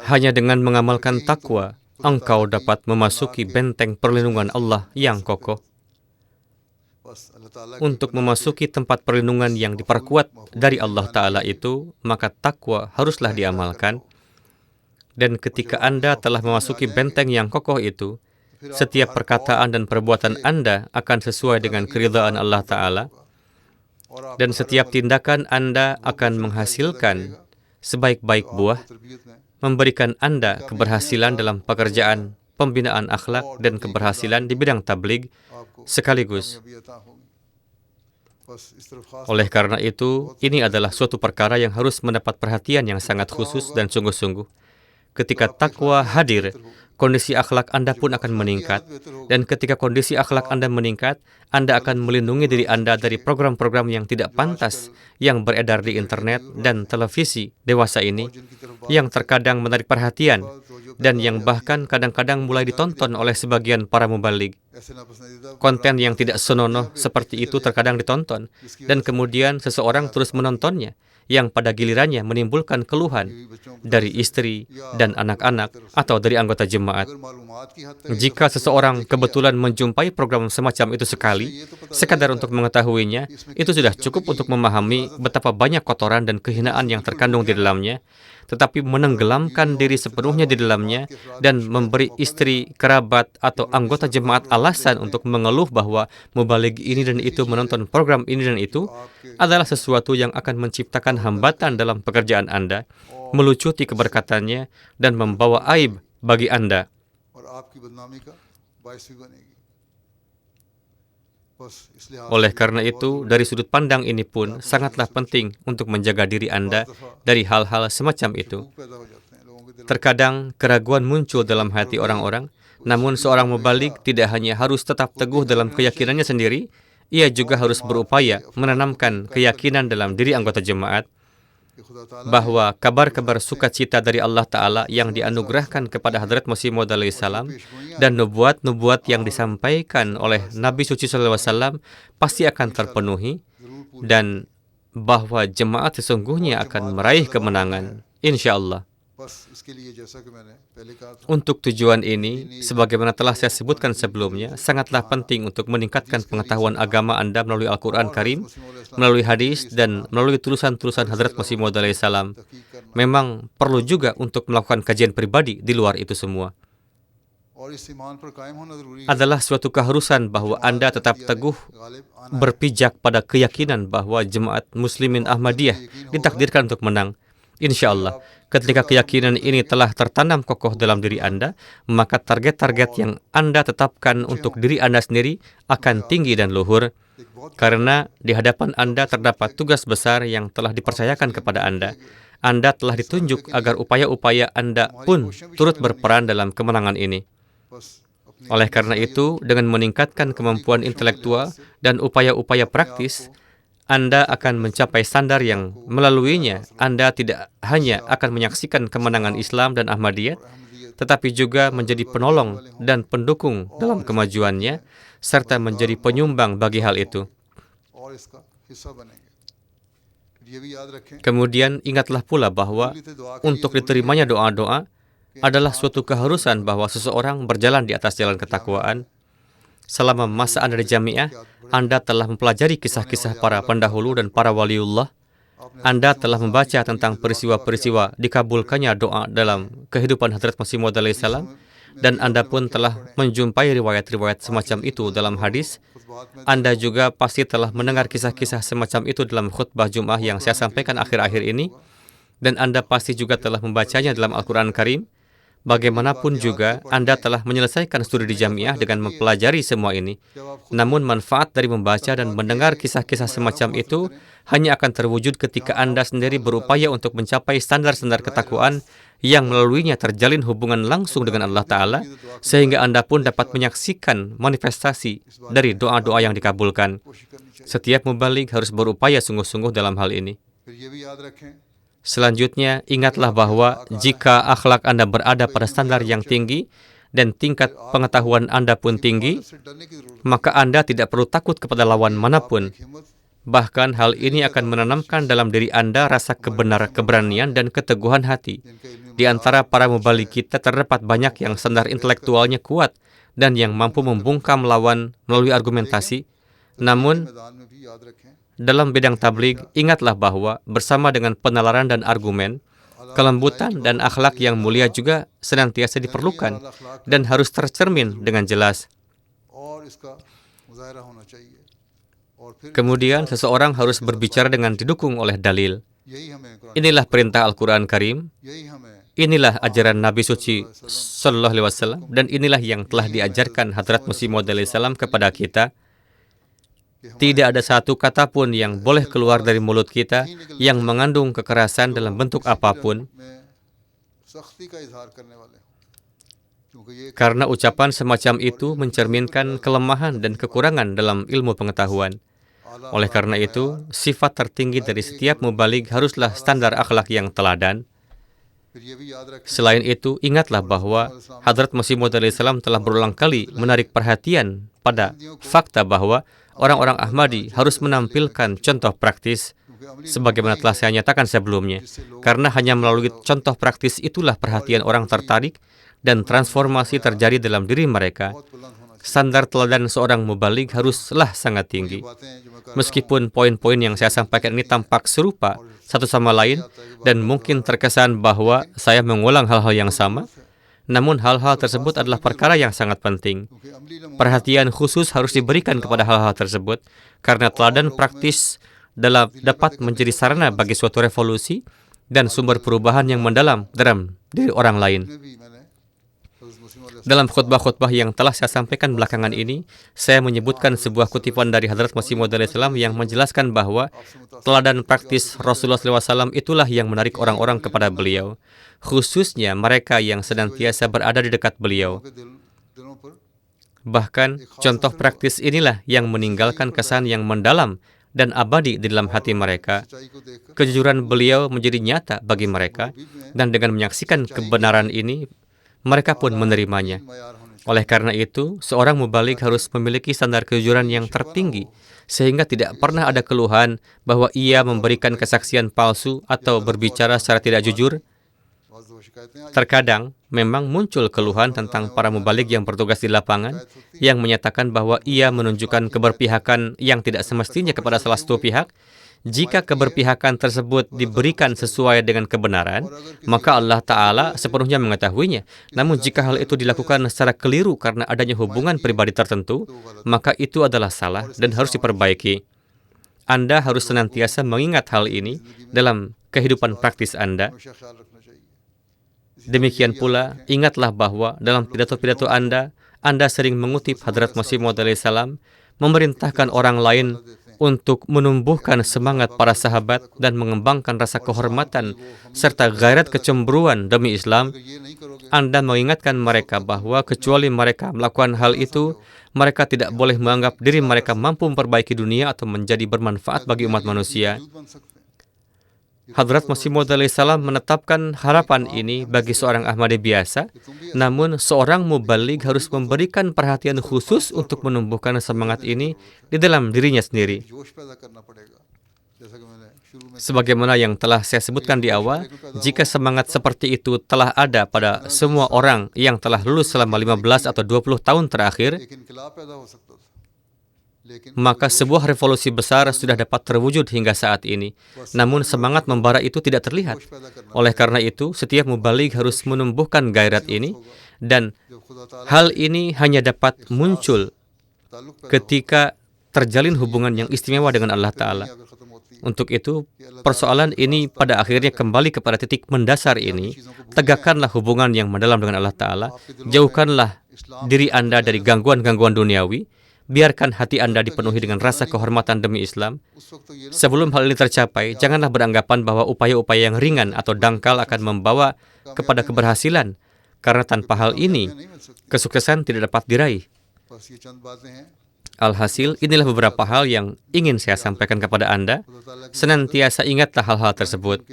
hanya dengan mengamalkan takwa, engkau dapat memasuki benteng perlindungan Allah yang kokoh. Untuk memasuki tempat perlindungan yang diperkuat dari Allah Ta'ala itu, maka takwa haruslah diamalkan. Dan ketika Anda telah memasuki benteng yang kokoh itu, setiap perkataan dan perbuatan Anda akan sesuai dengan keridhaan Allah Ta'ala. Dan setiap tindakan Anda akan menghasilkan sebaik-baik buah, memberikan Anda keberhasilan dalam pekerjaan, pembinaan akhlak, dan keberhasilan di bidang tabligh sekaligus. Oleh karena itu, ini adalah suatu perkara yang harus mendapat perhatian yang sangat khusus dan sungguh-sungguh. Ketika takwa hadir, kondisi akhlak Anda pun akan meningkat. Dan ketika kondisi akhlak Anda meningkat, Anda akan melindungi diri Anda dari program-program yang tidak pantas yang beredar di internet dan televisi dewasa ini, yang terkadang menarik perhatian, dan yang bahkan kadang-kadang mulai ditonton oleh sebagian para mubalik. Konten yang tidak senonoh seperti itu terkadang ditonton, dan kemudian seseorang terus menontonnya, yang pada gilirannya menimbulkan keluhan dari istri dan anak-anak atau dari anggota jemaat. Jika seseorang kebetulan menjumpai program semacam itu sekali, sekadar untuk mengetahuinya, itu sudah cukup untuk memahami betapa banyak kotoran dan kehinaan yang terkandung di dalamnya. Tetapi menenggelamkan diri sepenuhnya di dalamnya dan memberi istri, kerabat, atau anggota jemaat alasan untuk mengeluh bahwa mubalik ini dan itu menonton program ini dan itu adalah sesuatu yang akan menciptakan hambatan dalam pekerjaan Anda, melucuti keberkatannya, dan membawa aib bagi Anda. Oleh karena itu, dari sudut pandang ini pun sangatlah penting untuk menjaga diri Anda dari hal-hal semacam itu. Terkadang keraguan muncul dalam hati orang-orang, namun seorang mubalik tidak hanya harus tetap teguh dalam keyakinannya sendiri, ia juga harus berupaya menanamkan keyakinan dalam diri anggota jemaat bahwa kabar-kabar sukacita dari Allah Ta'ala yang dianugerahkan kepada Hadrat Masih Maud alaihissalam dan nubuat-nubuat yang disampaikan oleh Nabi Suci SAW pasti akan terpenuhi, dan bahwa jemaat sesungguhnya akan meraih kemenangan, insya Allah. Untuk tujuan ini, sebagaimana telah saya sebutkan sebelumnya, sangatlah penting untuk meningkatkan pengetahuan agama Anda melalui Al-Quran Karim, melalui hadis, dan melalui tulisan-tulisan Hadrat Masih Maud alaihissalam. Memang perlu juga untuk melakukan kajian pribadi di luar itu semua. Adalah suatu keharusan bahwa Anda tetap teguh berpijak pada keyakinan bahwa jemaat Muslimin Ahmadiyah ditakdirkan untuk menang. Insya Allah, ketika keyakinan ini telah tertanam kokoh dalam diri Anda, maka target-target yang Anda tetapkan untuk diri Anda sendiri akan tinggi dan luhur, karena di hadapan Anda terdapat tugas besar yang telah dipercayakan kepada Anda. Anda telah ditunjuk agar upaya-upaya Anda pun turut berperan dalam kemenangan ini. Oleh karena itu, dengan meningkatkan kemampuan intelektual dan upaya-upaya praktis, Anda akan mencapai standar yang melaluinya Anda tidak hanya akan menyaksikan kemenangan Islam dan Ahmadiyah, tetapi juga menjadi penolong dan pendukung dalam kemajuannya, serta menjadi penyumbang bagi hal itu. Kemudian ingatlah pula bahwa untuk diterimanya doa-doa adalah suatu keharusan bahwa seseorang berjalan di atas jalan ketakwaan. Selama masa Anda di jamiah, Anda telah mempelajari kisah-kisah para pendahulu dan para waliullah. Anda telah membaca tentang peristiwa-peristiwa dikabulkannya doa dalam kehidupan Hadrat Masih Maud alaihissalam, dan Anda pun telah menjumpai riwayat-riwayat semacam itu dalam hadis. Anda juga pasti telah mendengar kisah-kisah semacam itu dalam khutbah Jum'ah yang saya sampaikan akhir-akhir ini, dan Anda pasti juga telah membacanya dalam Al-Quran Karim. Bagaimanapun juga, Anda telah menyelesaikan studi di jamiah dengan mempelajari semua ini. Namun manfaat dari membaca dan mendengar kisah-kisah semacam itu hanya akan terwujud ketika Anda sendiri berupaya untuk mencapai standar-standar ketakwaan yang melaluinya terjalin hubungan langsung dengan Allah Ta'ala, sehingga Anda pun dapat menyaksikan manifestasi dari doa-doa yang dikabulkan. Setiap mubaligh harus berupaya sungguh-sungguh dalam hal ini. Selanjutnya, ingatlah bahwa jika akhlak Anda berada pada standar yang tinggi dan tingkat pengetahuan Anda pun tinggi, maka Anda tidak perlu takut kepada lawan manapun. Bahkan hal ini akan menanamkan dalam diri Anda rasa keberanian dan keteguhan hati. Di antara para mubaligh kita terdapat banyak yang standar intelektualnya kuat dan yang mampu membungkam lawan melalui argumentasi. Namun, dalam bidang tabligh, ingatlah bahwa bersama dengan penalaran dan argumen, kelembutan dan akhlak yang mulia juga senantiasa diperlukan dan harus tercermin dengan jelas. Kemudian, seseorang harus berbicara dengan didukung oleh dalil. Inilah perintah Al-Quran Karim, inilah ajaran Nabi Suci Sallallahu Alaihi Wasallam, dan inilah yang telah diajarkan Hadrat Masih Maud alaihissalam kepada kita. Tidak ada satu kata pun yang boleh keluar dari mulut kita yang mengandung kekerasan dalam bentuk apapun, karena ucapan semacam itu mencerminkan kelemahan dan kekurangan dalam ilmu pengetahuan. Oleh karena itu, sifat tertinggi dari setiap mubaligh haruslah standar akhlak yang teladan. Selain itu, ingatlah bahwa Hadrat Masih Maud alaihissalam telah berulang kali menarik perhatian pada fakta bahwa orang-orang Ahmadi harus menampilkan contoh praktis, sebagaimana telah saya nyatakan sebelumnya. Karena hanya melalui contoh praktis itulah perhatian orang tertarik dan transformasi terjadi dalam diri mereka. Standar teladan seorang mubaligh haruslah sangat tinggi. Meskipun poin-poin yang saya sampaikan ini tampak serupa satu sama lain dan mungkin terkesan bahwa saya mengulang hal-hal yang sama, namun hal-hal tersebut adalah perkara yang sangat penting. Perhatian khusus harus diberikan kepada hal-hal tersebut, karena teladan praktis dapat menjadi sarana bagi suatu revolusi dan sumber perubahan yang mendalam dalam diri orang lain. Dalam khutbah-khutbah yang telah saya sampaikan belakangan ini, saya menyebutkan sebuah kutipan dari Hadrat Masih Maud alaihissalam yang menjelaskan bahwa teladan praktis Rasulullah SAW itulah yang menarik orang-orang kepada beliau, khususnya mereka yang senantiasa berada di dekat beliau. Bahkan, contoh praktis inilah yang meninggalkan kesan yang mendalam dan abadi di dalam hati mereka. Kejujuran beliau menjadi nyata bagi mereka, dan dengan menyaksikan kebenaran ini, mereka pun menerimanya. Oleh karena itu, seorang mubalik harus memiliki standar kejujuran yang tertinggi, sehingga tidak pernah ada keluhan bahwa ia memberikan kesaksian palsu atau berbicara secara tidak jujur. Terkadang, memang muncul keluhan tentang para mubalik yang bertugas di lapangan, yang menyatakan bahwa ia menunjukkan keberpihakan yang tidak semestinya kepada salah satu pihak. Jika keberpihakan tersebut diberikan sesuai dengan kebenaran, maka Allah Ta'ala sepenuhnya mengetahuinya. Namun jika hal itu dilakukan secara keliru karena adanya hubungan pribadi tertentu, maka itu adalah salah dan harus diperbaiki. Anda harus senantiasa mengingat hal ini dalam kehidupan praktis Anda. Demikian pula, ingatlah bahwa dalam pidato-pidato Anda sering mengutip Hadrat Masih Maud alaihissalam, memerintahkan orang lain untuk menumbuhkan semangat para sahabat dan mengembangkan rasa kehormatan serta gairat kecemburuan demi Islam. Anda mengingatkan mereka bahwa kecuali mereka melakukan hal itu, mereka tidak boleh menganggap diri mereka mampu memperbaiki dunia atau menjadi bermanfaat bagi umat manusia. Hadrat Masih Maud alaihissalam menetapkan harapan ini bagi seorang Ahmadi biasa, namun seorang mubalik harus memberikan perhatian khusus untuk menumbuhkan semangat ini di dalam dirinya sendiri. Sebagaimana yang telah saya sebutkan di awal, jika semangat seperti itu telah ada pada semua orang yang telah lulus selama 15 atau 20 tahun terakhir, maka sebuah revolusi besar sudah dapat terwujud hingga saat ini. Namun semangat membara itu tidak terlihat. Oleh karena itu, setiap mubalik harus menumbuhkan gairat ini, dan hal ini hanya dapat muncul ketika terjalin hubungan yang istimewa dengan Allah Ta'ala. Untuk itu, persoalan ini pada akhirnya kembali kepada titik mendasar ini. Tegakkanlah hubungan yang mendalam dengan Allah Ta'ala. Jauhkanlah diri Anda dari gangguan-gangguan duniawi. Biarkan hati Anda dipenuhi dengan rasa kehormatan demi Islam. Sebelum hal ini tercapai, janganlah beranggapan bahwa upaya-upaya yang ringan atau dangkal akan membawa kepada keberhasilan. Karena tanpa hal ini, kesuksesan tidak dapat diraih. Alhasil, inilah beberapa hal yang ingin saya sampaikan kepada Anda. Senantiasa ingatlah hal-hal tersebut.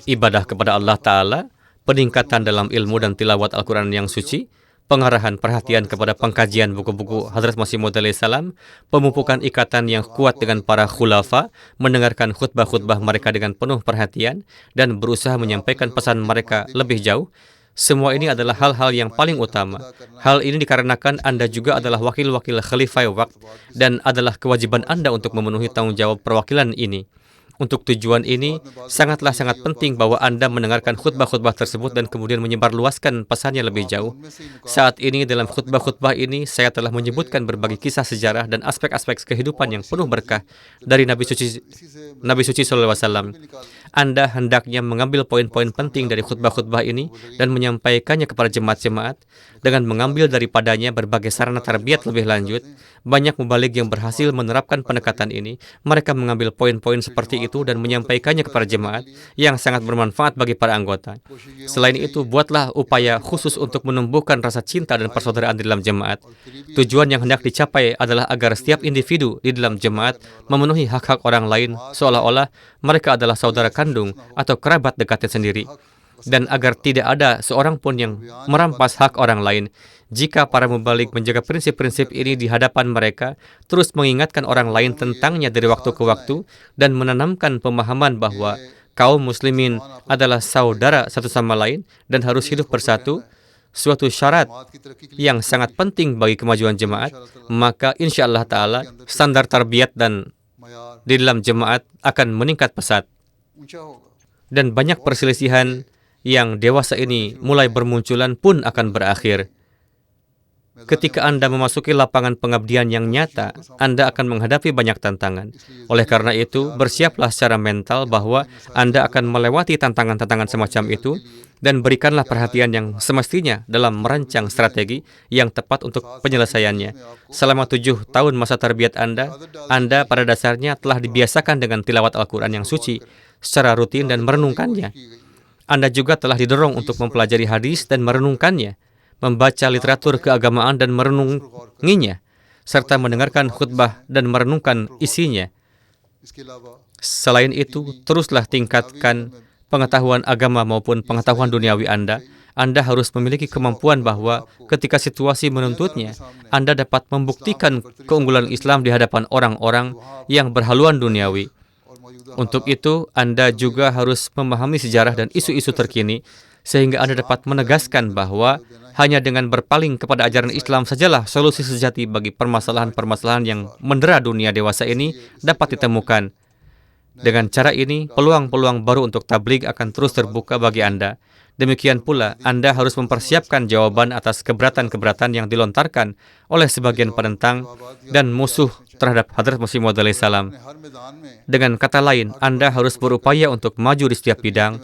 Ibadah kepada Allah Ta'ala, peningkatan dalam ilmu dan tilawat Al-Quran yang suci, pengarahan perhatian kepada pengkajian buku-buku Hadrat Masih Maud alaihissalam, pemupukan ikatan yang kuat dengan para khulafa, mendengarkan khutbah-khutbah mereka dengan penuh perhatian, dan berusaha menyampaikan pesan mereka lebih jauh. Semua ini adalah hal-hal yang paling utama. Hal ini dikarenakan Anda juga adalah wakil-wakil Khalifah Waqt, dan adalah kewajiban Anda untuk memenuhi tanggung jawab perwakilan ini. Untuk tujuan ini, sangat penting bahwa Anda mendengarkan khutbah-khutbah tersebut dan kemudian menyebarluaskan pesannya lebih jauh. Saat ini dalam khutbah-khutbah ini, saya telah menyebutkan berbagai kisah sejarah dan aspek-aspek kehidupan yang penuh berkah dari Nabi Suci SAW. Anda hendaknya mengambil poin-poin penting dari khutbah-khutbah ini dan menyampaikannya kepada jemaat-jemaat dengan mengambil daripadanya berbagai sarana tarbiyat lebih lanjut. Banyak mubalik yang berhasil menerapkan pendekatan ini. Mereka mengambil poin-poin seperti itu dan menyampaikannya kepada jemaat yang sangat bermanfaat bagi para anggota. Selain itu, buatlah upaya khusus untuk menumbuhkan rasa cinta dan persaudaraan di dalam jemaat. Tujuan yang hendak dicapai adalah agar setiap individu di dalam jemaat memenuhi hak-hak orang lain seolah-olah mereka adalah saudara kandung atau kerabat dekatnya sendiri, dan agar tidak ada seorang pun yang merampas hak orang lain. Jika para mubalik menjaga prinsip-prinsip ini di hadapan mereka, terus mengingatkan orang lain tentangnya dari waktu ke waktu, dan menanamkan pemahaman bahwa kaum muslimin adalah saudara satu sama lain dan harus hidup bersatu, suatu syarat yang sangat penting bagi kemajuan jemaat, maka insya Allah Ta'ala standar tarbiyat dan di dalam jemaat akan meningkat pesat. Dan banyak perselisihan yang dewasa ini mulai bermunculan pun akan berakhir. Ketika Anda memasuki lapangan pengabdian yang nyata, Anda akan menghadapi banyak tantangan. Oleh karena itu, bersiaplah secara mental bahwa Anda akan melewati tantangan-tantangan semacam itu, dan berikanlah perhatian yang semestinya dalam merancang strategi yang tepat untuk penyelesaiannya. Selama 7 tahun masa tarbiyat Anda pada dasarnya telah dibiasakan dengan tilawat Al-Quran yang suci secara rutin dan merenungkannya. Anda juga telah didorong untuk mempelajari hadis dan merenungkannya. membaca literatur keagamaan dan merenunginya, serta mendengarkan khutbah dan merenungkan isinya. इसके अलावा Selain itu, teruslah tingkatkan pengetahuan agama maupun pengetahuan duniawi Anda. Anda harus memiliki kemampuan bahwa ketika situasi menuntutnya, Anda dapat membuktikan keunggulan Islam di hadapan orang-orang yang berhaluan duniawi. और मौजूदा Untuk itu, Anda juga harus memahami sejarah dan isu-isu terkini, sehingga Anda dapat menegaskan bahwa hanya dengan berpaling kepada ajaran Islam sajalah solusi sejati bagi permasalahan-permasalahan yang mendera dunia dewasa ini dapat ditemukan. Dengan cara ini, peluang-peluang baru untuk tabligh akan terus terbuka bagi Anda. Demikian pula, Anda harus mempersiapkan jawaban atas keberatan-keberatan yang dilontarkan oleh sebagian penentang dan musuh terhadap Hadrat Masih Maud alaihi salam. हर मैदान में Dengan kata lain, Anda harus berupaya untuk maju di setiap bidang,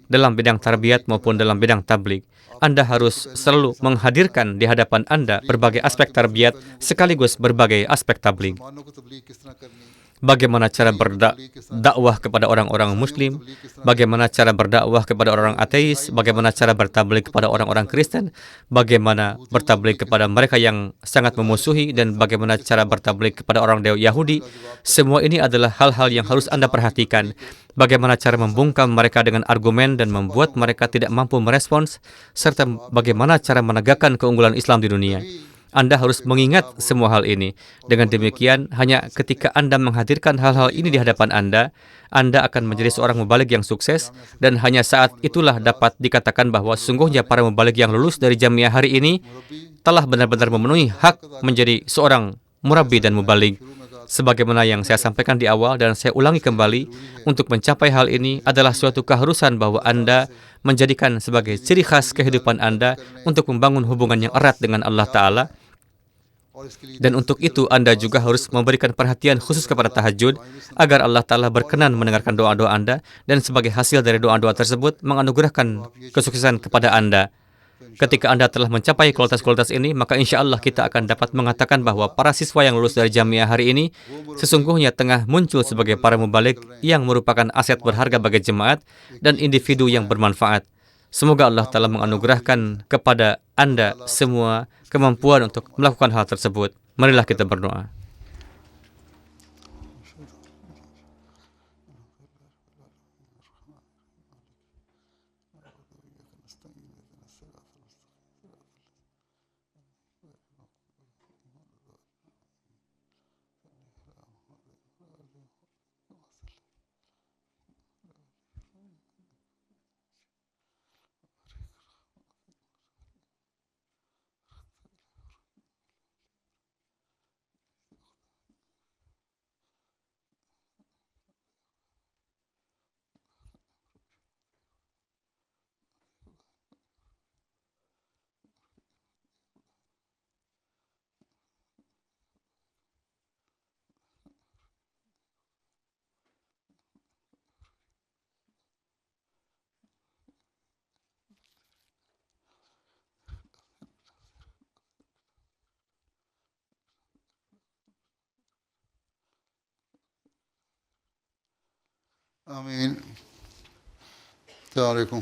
dalam bidang tarbiyat maupun dalam bidang tabligh. Anda harus selalu menghadirkan di hadapan Anda berbagai aspek tarbiyat sekaligus berbagai aspek tabligh. मुसलमानों को तबलीग किस तरह करनी, Bagaimana cara berdakwah kepada orang-orang muslim, bagaimana cara berdakwah kepada orang ateis, bagaimana cara bertabligh kepada orang-orang Kristen, bagaimana bertabligh kepada mereka yang sangat memusuhi, dan bagaimana cara bertabligh kepada orang Yahudi. Semua ini adalah hal-hal yang harus Anda perhatikan. Bagaimana cara membungkam mereka dengan argumen dan membuat mereka tidak mampu merespons, serta bagaimana cara menegakkan keunggulan Islam di dunia. Anda harus mengingat semua hal ini. Dengan demikian, hanya ketika Anda menghadirkan hal-hal ini di hadapan Anda akan menjadi seorang mubaligh yang sukses, dan hanya saat itulah dapat dikatakan bahwa sungguhnya para mubaligh yang lulus dari Jamiah hari ini telah benar-benar memenuhi hak menjadi seorang murabbi dan mubaligh. Sebagaimana yang saya sampaikan di awal dan saya ulangi kembali, untuk mencapai hal ini adalah suatu keharusan bahwa Anda menjadikan sebagai ciri khas kehidupan Anda untuk membangun hubungan yang erat dengan Allah Ta'ala. Dan untuk itu Anda juga harus memberikan perhatian khusus kepada tahajud agar Allah Ta'ala berkenan mendengarkan doa-doa Anda, dan sebagai hasil dari doa-doa tersebut menganugerahkan kesuksesan kepada Anda. Ketika Anda telah mencapai kualitas-kualitas ini, maka insya Allah kita akan dapat mengatakan bahwa para siswa yang lulus dari Jamiah hari ini sesungguhnya tengah muncul sebagai para mubaligh yang merupakan aset berharga bagi jemaat dan individu yang bermanfaat. Semoga Allah Ta'ala menganugerahkan kepada Anda semua kemampuan untuk melakukan hal tersebut. Marilah kita berdoa. आमीन। अस्सलाम वालेकुम।